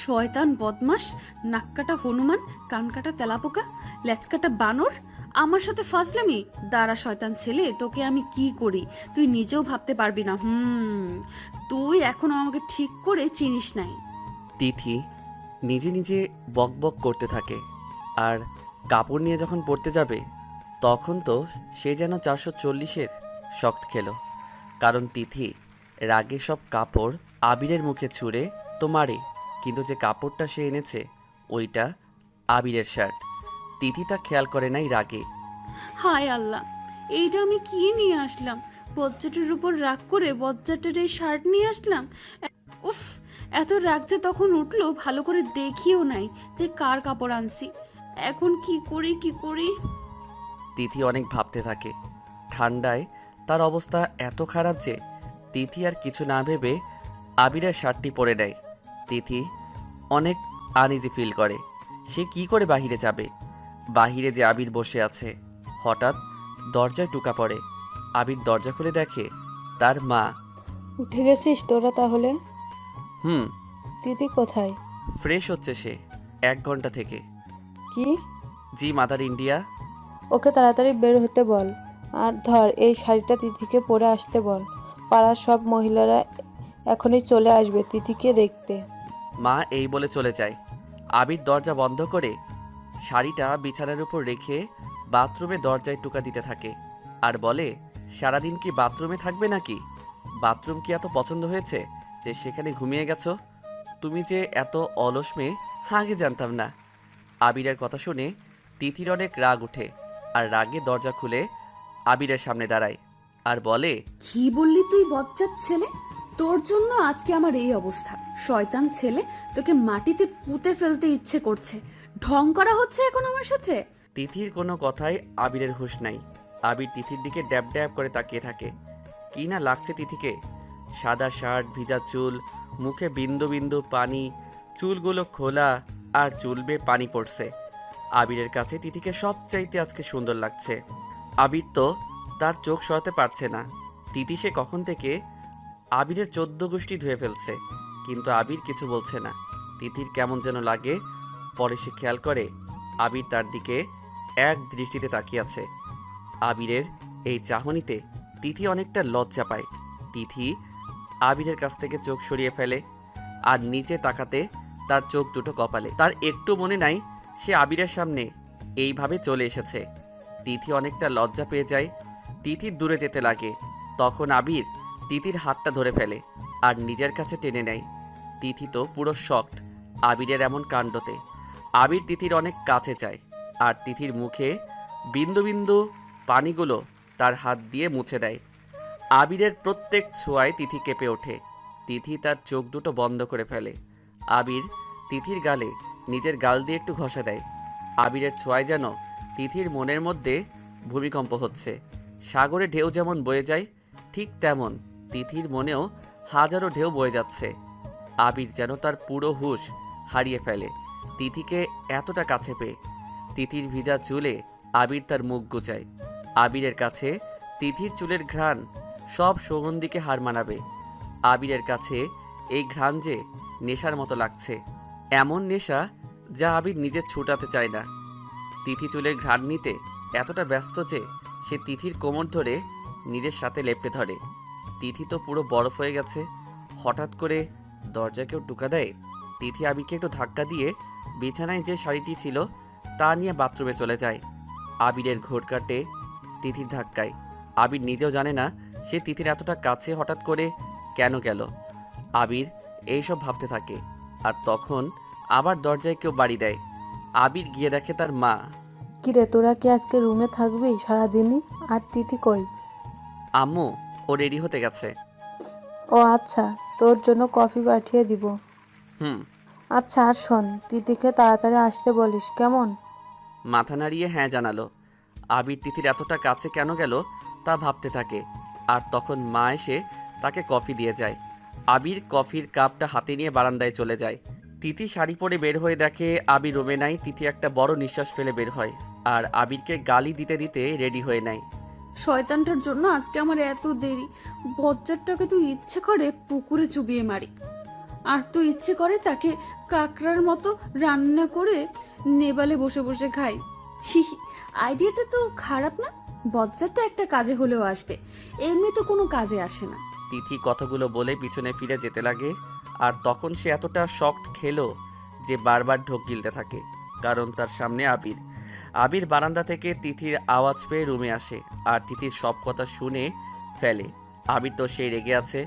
শয়তান বদমাস, নাককাটা হনুমান, কানকাটা তেলাপোকা, লেচকাটা বানর, আমার সাথে ফাজলামি? দাঁড়া শয়তান ছেলে, তোকে আমি কি করি তুই নিজেও ভাবতে পারবি না। তুই এখনো আমাকে ঠিক করে চিনিস নাই। তিথি নিজে নিজে বকবক করতে থাকে। আর কাপড় নিয়ে যখন পড়তে যাবে তখন তো সে যেন 440-এর শক্ট খেলো। কারণ তিথি রাগে সব কাপড় আবিরের মুখে ছুঁড়ে তো মারে, কিন্তু যে কাপড়টা সে এনেছে ওইটা আবিরের শার্ট। তিথি তা খেয়াল করে নাই রাগে। হায় আল্লাহ, এইটা আমি কি নিয়ে আসলাম? বজ্জাটের উপর রাগ করে বজ্জাটের এই শার্ট নিয়ে আসলাম। উফ, এত রাগ যে তখন উঠলো, ভালো করে দেখিও নাই যে কার কাপড় আনছি। এখন কি করি? তিথি অনেক ভাবতে থাকে। ঠান্ডায় তার অবস্থা এত খারাপ যে তিথি আর কিছু না ভেবে আবিরের শার্টটি পরে নেয়। তিথি অনেক আনইজি ফিল করে। সে কি করে বাহিরে যাবে? বাহিরে যে আবির বসে আছে। হঠাৎ দরজায় টোকা পড়ে। আবির দরজা খুলে দেখে তার মা। উঠে গেছিস তোরা তাহলে? হুম। দিদি কোথায়? ফ্রেশ হচ্ছে সে 1 ঘন্টা থেকে। কি? জি মাদার ইন্ডিয়া। ওকে তাড়াতাড়ি বের হতে বল। আর ধর, এই শাড়িটা তিথিকে পরে আসতে বল। পাড়ার সব মহিলারা এখনই চলে আসবে তিথিকে দেখতে। মা এই বলে চলে যায়। আবির দরজা বন্ধ করে শাড়িটা বিছানার উপর রেখে বাথরুমে দরজায় টোকা দিতে থাকে আর বলে, সারাদিন কি বাথরুমে থাকবে নাকি? বাথরুম কি এত পছন্দ হয়েছে যে সেখানে ঘুমিয়ে গেছো? তুমি যে এত অলস মেয়ে আগে জানতাম না। আবিরের কথা শুনে তিথির অনেক রাগ ওঠে আর রাগে দরজা খুলে আবিরের সামনে দাঁড়ায় আর বলে, কি বললি তুই বজ্জাত ছেলে? তোর জন্য আজকে আমার এই অবস্থা। শয়তান ছেলে, তোকে মাটিতে পুঁতে ফেলতে ইচ্ছে করছে। ঢং করা হচ্ছে এখন আমার সাথে। তিথির কোনো কথাই আবিরের হুঁশ নাই। আবির তিথির দিকে ড্যাব ড্যাব করে তাকিয়ে থাকে। কি না লাগছে তিথিকে। সাদা শার্ট, ভিজা চুল, মুখে বিন্দু বিন্দু পানি, চুলগুলো খোলা আর চুল বেয়ে পানি পড়ছে। আবিরের কাছে তিথিকে সবচাইতে আজকে সুন্দর লাগছে। আবির তো তার চোখ সরাতে পারছে না। তিথি সে কখন থেকে আবিরের 14 গোষ্ঠী ধুয়ে ফেলছে, কিন্তু আবির কিছু বলছে না। তিথির কেমন যেন লাগে। পরে সে খেয়াল করে আবির তার দিকে এক দৃষ্টিতে তাকিয়ে আছে। আবিরের এই চাহনিতে তিথি অনেকটা লজ্জা পায়। তিথি আবিরের কাছ থেকে চোখ সরিয়ে ফেলে আর নিচে তাকাতে তার চোখ দুটো কপালে। তার একটু মনে নাই সে আবিরের সামনে এইভাবে চলে এসেছে। তিথি অনেকটা লজ্জা পেয়ে যায়। তিথি দূরে যেতে লাগে। তখন আবির তিথির হাতটা ধরে ফেলে আর নিজের কাছে টেনে নেয়। তিথি তো পুরো শকড আবিরের এমন কাণ্ডতে। আবির তিথির অনেক কাছে যায় আর তিথির মুখে বিন্দু বিন্দু পানিগুলো তার হাত দিয়ে মুছে দেয়। আবিরের প্রত্যেক ছোঁয়ায় তিথি কেঁপে ওঠে। তিথি তার চোখ দুটো বন্ধ করে ফেলে। আবির তিথির গালে নিজের গাল দিয়ে একটু ঘষা দেয়। আবিরের ছোঁয়ায় যেন তিথির মনের মধ্যে ভূমিকম্প হচ্ছে। সাগরে ঢেউ যেমন বয়ে যায় ঠিক তেমন তিথির মনেও হাজারো ঢেউ বয়ে যাচ্ছে। আবির যেন তার পুরো হুঁশ হারিয়ে ফেলে তিথিকে এতটা কাছে পেয়ে। তিথির ভিজা চুলে আবির তার মুখ গুজায়। আবিরের কাছে তিথির চুলের ঘ্রাণ সব সুগন্ধিকে হার মানাবে। আবিরের কাছে এই ঘ্রাণ যে নেশার মতো লাগছে, এমন নেশা যা আবির নিজে ছুটাতে চায় না। তিথি চুলের ঘ্রাণ নিতে এতটা ব্যস্ত যে সে তিথির কোমর ধরে নিজের সাথে লেপটে ধরে। তিথি তো পুরো বরফ হয়ে গেছে। হঠাৎ করে দরজা কেউ টোকা দেয়। তিথি আবিরকে একটু ধাক্কা দিয়ে বিছানায় যে শাড়িটি ছিল তা নিয়ে বাথরুমে চলে যায়। আবিরের ঘোর কাটে তিথির ধাক্কায়। আবির নিজেও জানে না সে তিথির এতটা কাছে হঠাৎ করে কেন গেল। আবির এইসব ভাবতে থাকে আর তখন আবার দরজায় কেউ বাড়ি দেয়। আবির গিয়ে দেখে তার মা। কিরে, তোরা কি আজকে রুমে থাকবি সারাদিনই? আর তিথি কই? আম্মু, ও রেডি হতে গেছে। ও আচ্ছা, তোর জন্য কফি পাঠিয়ে দিব। হুম। আচ্ছা, আর শোন, তিথিকে তাড়াতাড়ি আসতে বলিস, কেমন? মাথা নাড়িয়ে হ্যাঁ জানালো। আবির তিথির এতটা কাছে কেন গেল তা ভাবতে থাকে আর তখন মা এসে তাকে কফি দিয়ে যায়। আবির কফির কাপটা হাতে নিয়ে বারান্দায় চলে যায়। তিথি শাড়ি পরে বের হয়ে দেখে আবির রুমে নাই। তিথি একটা বড় নিঃশ্বাস ফেলে বের হয় আর আবিরকে গালি দিতে দিতে রেডি হয়ে নেয়। শয়তানটার জন্য আজকে আমার এত দেরি। বজ্জারটাকে তুই ইচ্ছে করে পুকুরে চুবিয়ে মারি, আর তুই ইচ্ছে করে তাকে কাকড়ার মতো রান্না করে নেবালে বসে বসে খাই। হিহি, আইডিয়াটা তো খারাপ না। বজ্জারটা একটা কাজে হলেও আসবে, এমনি তো কোনো কাজে আসে না। তিথি কথাগুলো বলে পিছনে ফিরে যেতে লাগে আর তখন সে এতটা শকড খেলো যে বারবার ঢোক গিলতে থাকে, কারণ তার সামনে আবির। আবির বারান্দা থেকে তিথির আওয়াজ পেয়ে রুমে আসে আর তিথির সব কথা শুনে ফেলে। আবির তো সেই রেগে আছে,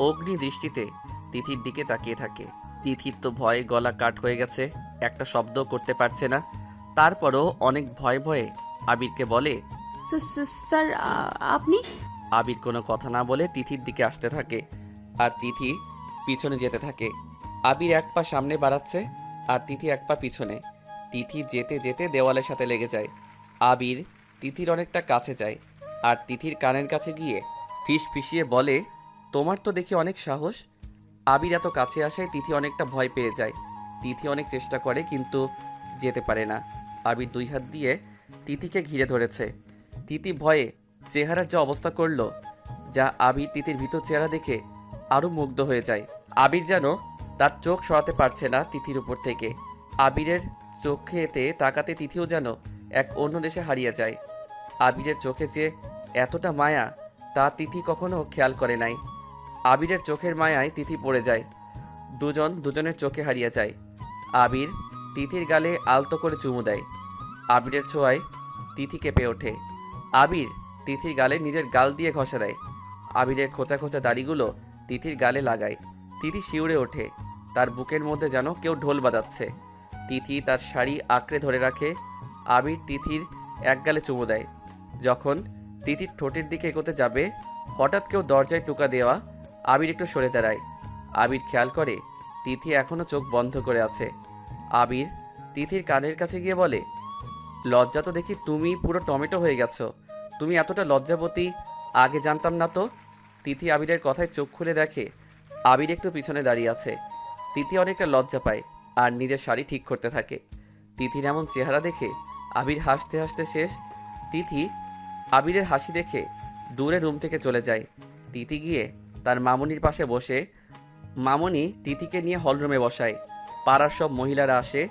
অগ্নি দৃষ্টিতে তিথির দিকে তাকিয়ে থাকে। তিথির তো ভয়ে গলা কাট হয়ে গেছে, একটা শব্দ করতে পারছে না। তারপরও অনেক ভয়ে ভয়ে আবিরকে বলে, স্যার আপনি? আবির কোনো কথা না বলে তিথির দিকে আসতে থাকে আর তিথি পিছনে যেতে থাকে। আবির এক পা সামনে বাড়াচ্ছে আর তিথি এক পা পিছনে। তিথি যেতে যেতে দেওয়ালের সাথে লেগে যায়। আবির তিথির অনেকটা কাছে যায় আর তিথির কানের কাছে গিয়ে ফিস ফিসিয়ে বলে, তোমার তো দেখি অনেক সাহস। আবির এত কাছে আসায় তিথি অনেকটা ভয় পেয়ে যায়। তিথি অনেক চেষ্টা করে কিন্তু যেতে পারে না। আবির 2 হাত দিয়ে তিথিকে ঘিরে ধরেছে। তিথি ভয়ে চেহারার যা অবস্থা করলো, যা আবির তিথির ভিতর চেহারা দেখে আরও মুগ্ধ হয়ে যায়। আবির যেন তার চোখ সরাতে পারছে না তিথির উপর থেকে। আবিরের চোখেতে তাকাতে তিথিও যেন এক অন্য দেশে হারিয়ে যায়। আবিরের চোখে যে এতটা মায়া তা তিথি কখনো খেয়াল করে নাই। আবিরের চোখের মায়ায় তিথি পড়ে যায়। দুজনের চোখে হারিয়ে যায়। আবির তিথির গালে আলতো করে চুমু দেয়। আবিরের ছোঁয়ায় তিথি কেঁপে ওঠে। আবির তিথির গালে নিজের গাল দিয়ে ঘষা দেয়। আবিরের খোঁচা খোঁচা দাড়িগুলো তিথির গালে লাগায়। তিথি শিউরে ওঠে, তার বুকের মধ্যে যেন কেউ ঢোল বাজাচ্ছে। তিথি তার শাড়ি আঁকড়ে ধরে রাখে। আবির তিথির এক গালে চুমু দেয়। যখন তিথির ঠোঁটের দিকে এগোতে যাবে, হঠাৎ কেউ দরজায় টোকা দেওয়া। আবির একটু সরে দাঁড়ায়। আবির খেয়াল করে তিথি এখনও চোখ বন্ধ করে আছে। আবির তিথির কানের কাছে গিয়ে বলে, লজ্জা তো দেখি তুমি পুরো টমেটো হয়ে গেছো। তুমি এতটা লজ্জাবতী আগে জানতাম না তো। তিথি আবিরের কথায় চোখ খুলে দেখে আবির একটু পিছনে দাঁড়িয়ে আছে। তিথি অনেকটা লজ্জা পায় আর নিজের শাড়ি ঠিক করতে থাকে। তিথির এমন চেহারা দেখে আবির হাসতে হাসতে শেষ। তিথি আবিরের হাসি দেখে দূরে রুম থেকে চলে যায়। তিথি গিয়ে তার মামুনির পাশে বসে। মামুনি তিথিকে নিয়ে হলরুমে বসায়। পাড়ার সব মহিলারা আসে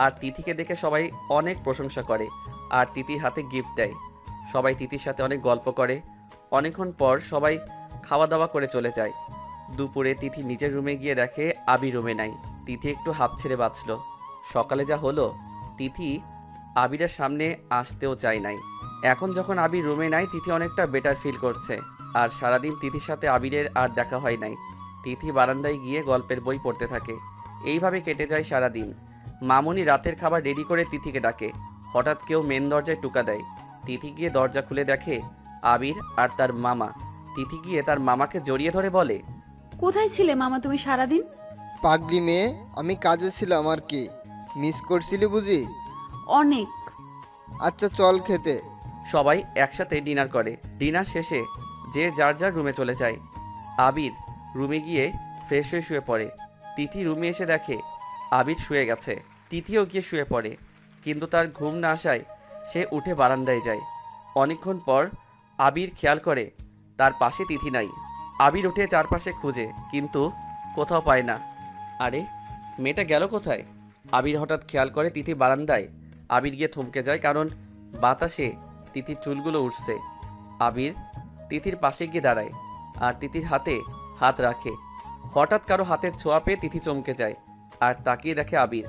আর তিথিকে দেখে সবাই অনেক প্রশংসা করে আর তিথির হাতে গিফট দেয়। সবাই তিথির সাথে অনেক গল্প করে। অনেকক্ষণ পর সবাই খাওয়া দাওয়া করে চলে যায়। দুপুরে তিথি নিজের রুমে গিয়ে দেখে আবির রুমে নাই। তিথি একটু হাঁপ ছেড়ে বাঁচল। সকালে যা হলো, তিথি আবিরের সামনে আসতেও চায় নাই। এখন যখন আবির রুমে নাই, তিথি অনেকটা বেটার ফিল করছে। আর সারাদিন তিথির সাথে আবিরের আর দেখা হয় নাই। তিথি বারান্দায় গিয়ে গল্পের বই পড়তে থাকে। এইভাবে কেটে যায় সারাদিন। মামুনি রাতের খাবার রেডি করে তিথিকে ডাকে। হঠাৎ কেউ মেন দরজায় টোকা দেয়। তিথি গিয়ে দরজা খুলে দেখে আবির আর তার মামা। তিথি গিয়ে তার মামাকে জড়িয়ে ধরে বলে, কোথায় ছিলে মামা তুমি সারাদিন? পাগলি মেয়ে, আমি কাজে ছিলাম আর কি। মিস করছিলি বুঝি? অনেক। আচ্ছা চল খেতে। সবাই একসাথে ডিনার করে। ডিনার শেষে যে যার যার রুমে চলে যায়। আবির রুমে গিয়ে ফ্রেশ হয়ে শুয়ে পড়ে। তিথি রুমে এসে দেখে আবির শুয়ে গেছে। তিথিও গিয়ে শুয়ে পড়ে, কিন্তু তার ঘুম না আসায় সে উঠে বারান্দায় যায়। অনেকক্ষণ পর আবির খেয়াল করে তার পাশে তিথি নাই। আবির উঠে চারপাশে খুঁজে, কিন্তু কোথাও পায় না। আরে মেয়েটা গেল কোথায়? আবির হঠাৎ খেয়াল করে তিথি বারান্দায়। আবির গিয়ে থমকে যায়, কারণ বাতাসে তিথির চুলগুলো উঠছে। আবির তিথির পাশে গিয়ে দাঁড়ায় আর তিথির হাতে হাত রাখে। হঠাৎ কারো হাতের ছোঁয়া পেয়ে তিথি চমকে যায় আর তাকিয়ে দেখে আবির।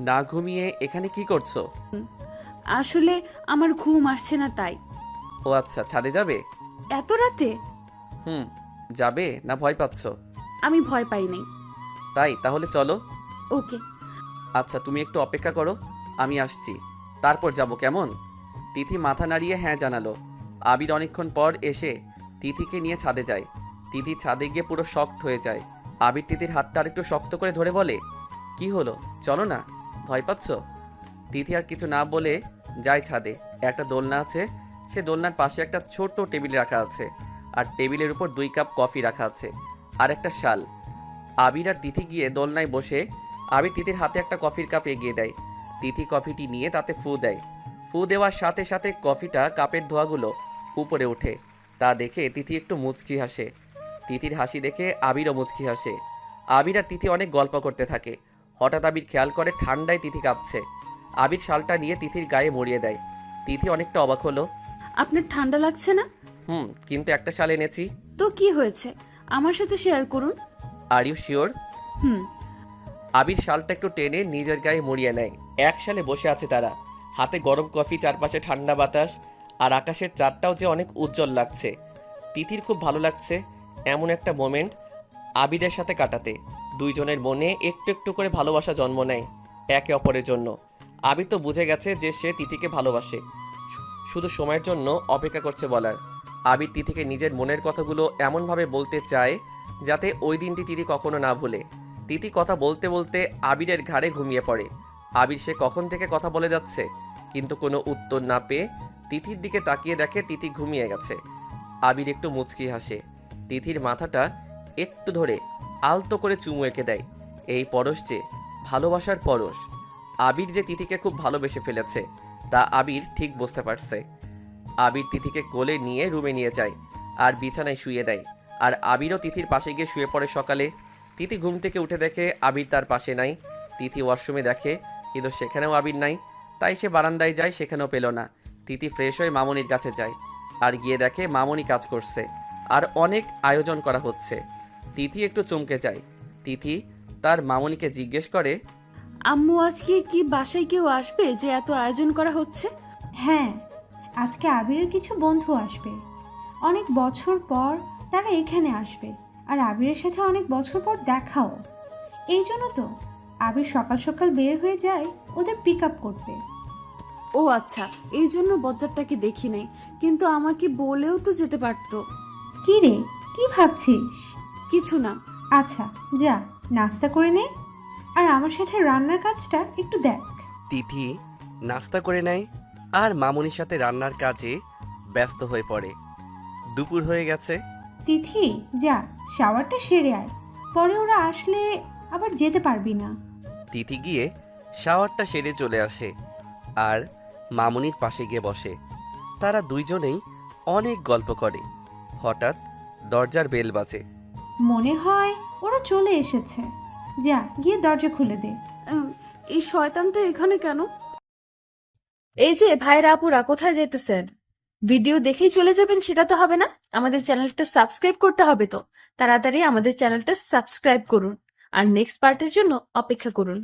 না ঘুমিয়ে এখানে কি করছো? আসলে আমার ঘুম আসছে না তাই। ও আচ্ছা, ছাদে যাবে? এত রাতে? যাবে না ভয় পাচ্ছ? আমি ভয় পাই নাই। তাই তাহলে চলো। ওকে। আচ্ছা তুমি একটু অপেক্ষা করো, আমি আসছি, তারপর যাব কেমন? তিথি মাথা নাড়িয়ে হ্যাঁ জানালো। আবির অনেকক্ষণ পর এসে তিথিকে নিয়ে ছাদে যায়। তিথি ছাদে গিয়ে পুরো শক্ট হয়ে যায়। আবির তিথির হাতটা আরেকটু শক্ত করে ধরে বলে, কি হলো, চলো না, ভয় পাচ্ছ? তিথি আর কিছু না বলে যায় ছাদে। একটা দোলনা আছে, সে দোলনার পাশে একটা ছোট টেবিল রাখা আছে আর টেবিলের উপর 2 কাপ কফি রাখা আছে আর একটা শাল। আবির আর তিথি গিয়ে দোলনায় বসে। আবির তিথির হাতে একটা কফির কাপ এগিয়ে দেয়। তিথি কফিটি নিয়ে তাতে ফু দেয়। ফু দেওয়ার সাথে সাথে কফিটা কাপের ধোঁয়াগুলো উপরে ওঠে। তা দেখে তিথি একটু মুচকি হাসে। তিথির হাসি দেখে আবিরও মুচকি হাসে। আবির আর তিথি অনেক গল্প করতে থাকে। হঠাৎ আবির খেয়াল করে ঠান্ডায় তিথি কাঁপছে। আবির শালটা নিয়ে তিথির গায়ে মরিয়ে দেয়। তিথি অনেকটা অবাক হলো। আপনার ঠান্ডা লাগছে না? কিন্তু একটা শাল এনেছি। তো কি হয়েছে, আমার সাথে শেয়ার করুন। Are you sure? হুম। আবির শালটা একটু টেনে নিজের গায়ে মুড়িয়ে নেয়। এক সালে বসে আছে তারা, হাতে গরম কফি, চারপাশে ঠান্ডা বাতাস, আর আকাশের চাঁদটাও যে অনেক উজ্জ্বল লাগছে। তিথির খুব ভালো লাগছে এমন একটা মোমেন্ট আবিরের সাথে কাটাতে। দুইজনের মনে একটু একটু করে ভালোবাসা জন্ম নেয় একে অপরের জন্য। আবির তো বুঝে গেছে যে সে তিথিকে ভালোবাসে, শুধু সময়ের জন্য অপেক্ষা করছে বলার। আবির তিথিকে নিজের মনের কথাগুলো এমনভাবে বলতে চায় যাতে ওই দিনটি তিথি কখনো না ভুলে। তিথি কথা বলতে বলতে আবিরের ঘাড়ে ঘুমিয়ে পড়ে। আবির সে কখন থেকে কথা বলে যাচ্ছে, কিন্তু কোনো উত্তর না পেয়ে তিথির দিকে তাকিয়ে দেখে তিথি ঘুমিয়ে গেছে। আবির একটু মুচকি হাসে, তিথির মাথাটা একটু ধরে আলতো করে চুমু এঁকে দেয়। এই পরশ যে ভালোবাসার পরশ। আবির যে তিথিকে খুব ভালোবেসে ফেলেছে তা আবির ঠিক বুঝতে পারছে। আবির তিথিকে কোলে নিয়ে রুমে নিয়ে যায় আর বিছানায় শুয়ে দেয়। আর আবিরও তিথির পাশে গিয়ে শুয়ে পড়ে। সকালে তিথি ঘুম থেকে উঠে দেখে আবির তার পাশে নাই। তিথি ওয়াশরুমে দেখে, কিন্তু সেখানেও আবির নাই। তাই সে বারান্দায় যায়, সেখানেও পেল না। তিথি ফ্রেশ হয়ে মামনির কাছে যায় আর গিয়ে দেখে মামনি কাজ করছে আর অনেক আয়োজন করা হচ্ছে। তিথি একটু চমকে যায়। তিথি তার মামনিকে জিজ্ঞেস করে, আম্মু আজকে কি বাসায় কেউ আসবে যে এত আয়োজন করা হচ্ছে? হ্যাঁ, আজকে আবিরের কিছু বন্ধু আসবে। অনেক বছর পর তারা এখানে আসবে, আর আবিরের সাথে অনেক বছর পর দেখাও। এই জন্য তো আবির সকাল সকাল বের হয়ে যায় ওদের পিক আপ করতে। ও আচ্ছা, এই জন্য বজ্জারটাকে দেখি নাই, কিন্তু আমাকে বলেও তো যেতে পারতো। কি রে, কি ভাবছিস? কিছু না। আচ্ছা যা, নাস্তা করে নে, আর আমার সাথে রান্নার কাজটা একটু দেখ। তিথি নাস্তা করে নেয় আর মামনির সাথে রান্নার কাজে ব্যস্ত হয়ে পড়ে। দুপুর হয়ে গেছে। তিথি যা, শাওয়ারটা সেরে আয়, পরে ওরা আসলে আবার যেতে পারবি না। তিথি গিয়ে শাওয়ারটা সেরে চলে আসে আর মামনির পাশে গিয়ে বসে। তারা দুইজনেই অনেক গল্প করে। হঠাৎ দরজার বেল বাজে। মনে হয় ওরা চলে এসেছে। যা গিয়ে দরজা খুলে দে। এই শয়তানটা এখানে কেন? এই যে ভাইরা আপুরা, কোথায় যেতেছেন? ভিডিও দেখেই চলে যাবেন সেটা তো হবে না, আমাদের চ্যানেলটা সাবস্ক্রাইব করতে হবে। তো তাড়াতাড়ি আমাদের চ্যানেলটা সাবস্ক্রাইব করুন আর নেক্সট পার্টের জন্য অপেক্ষা করুন।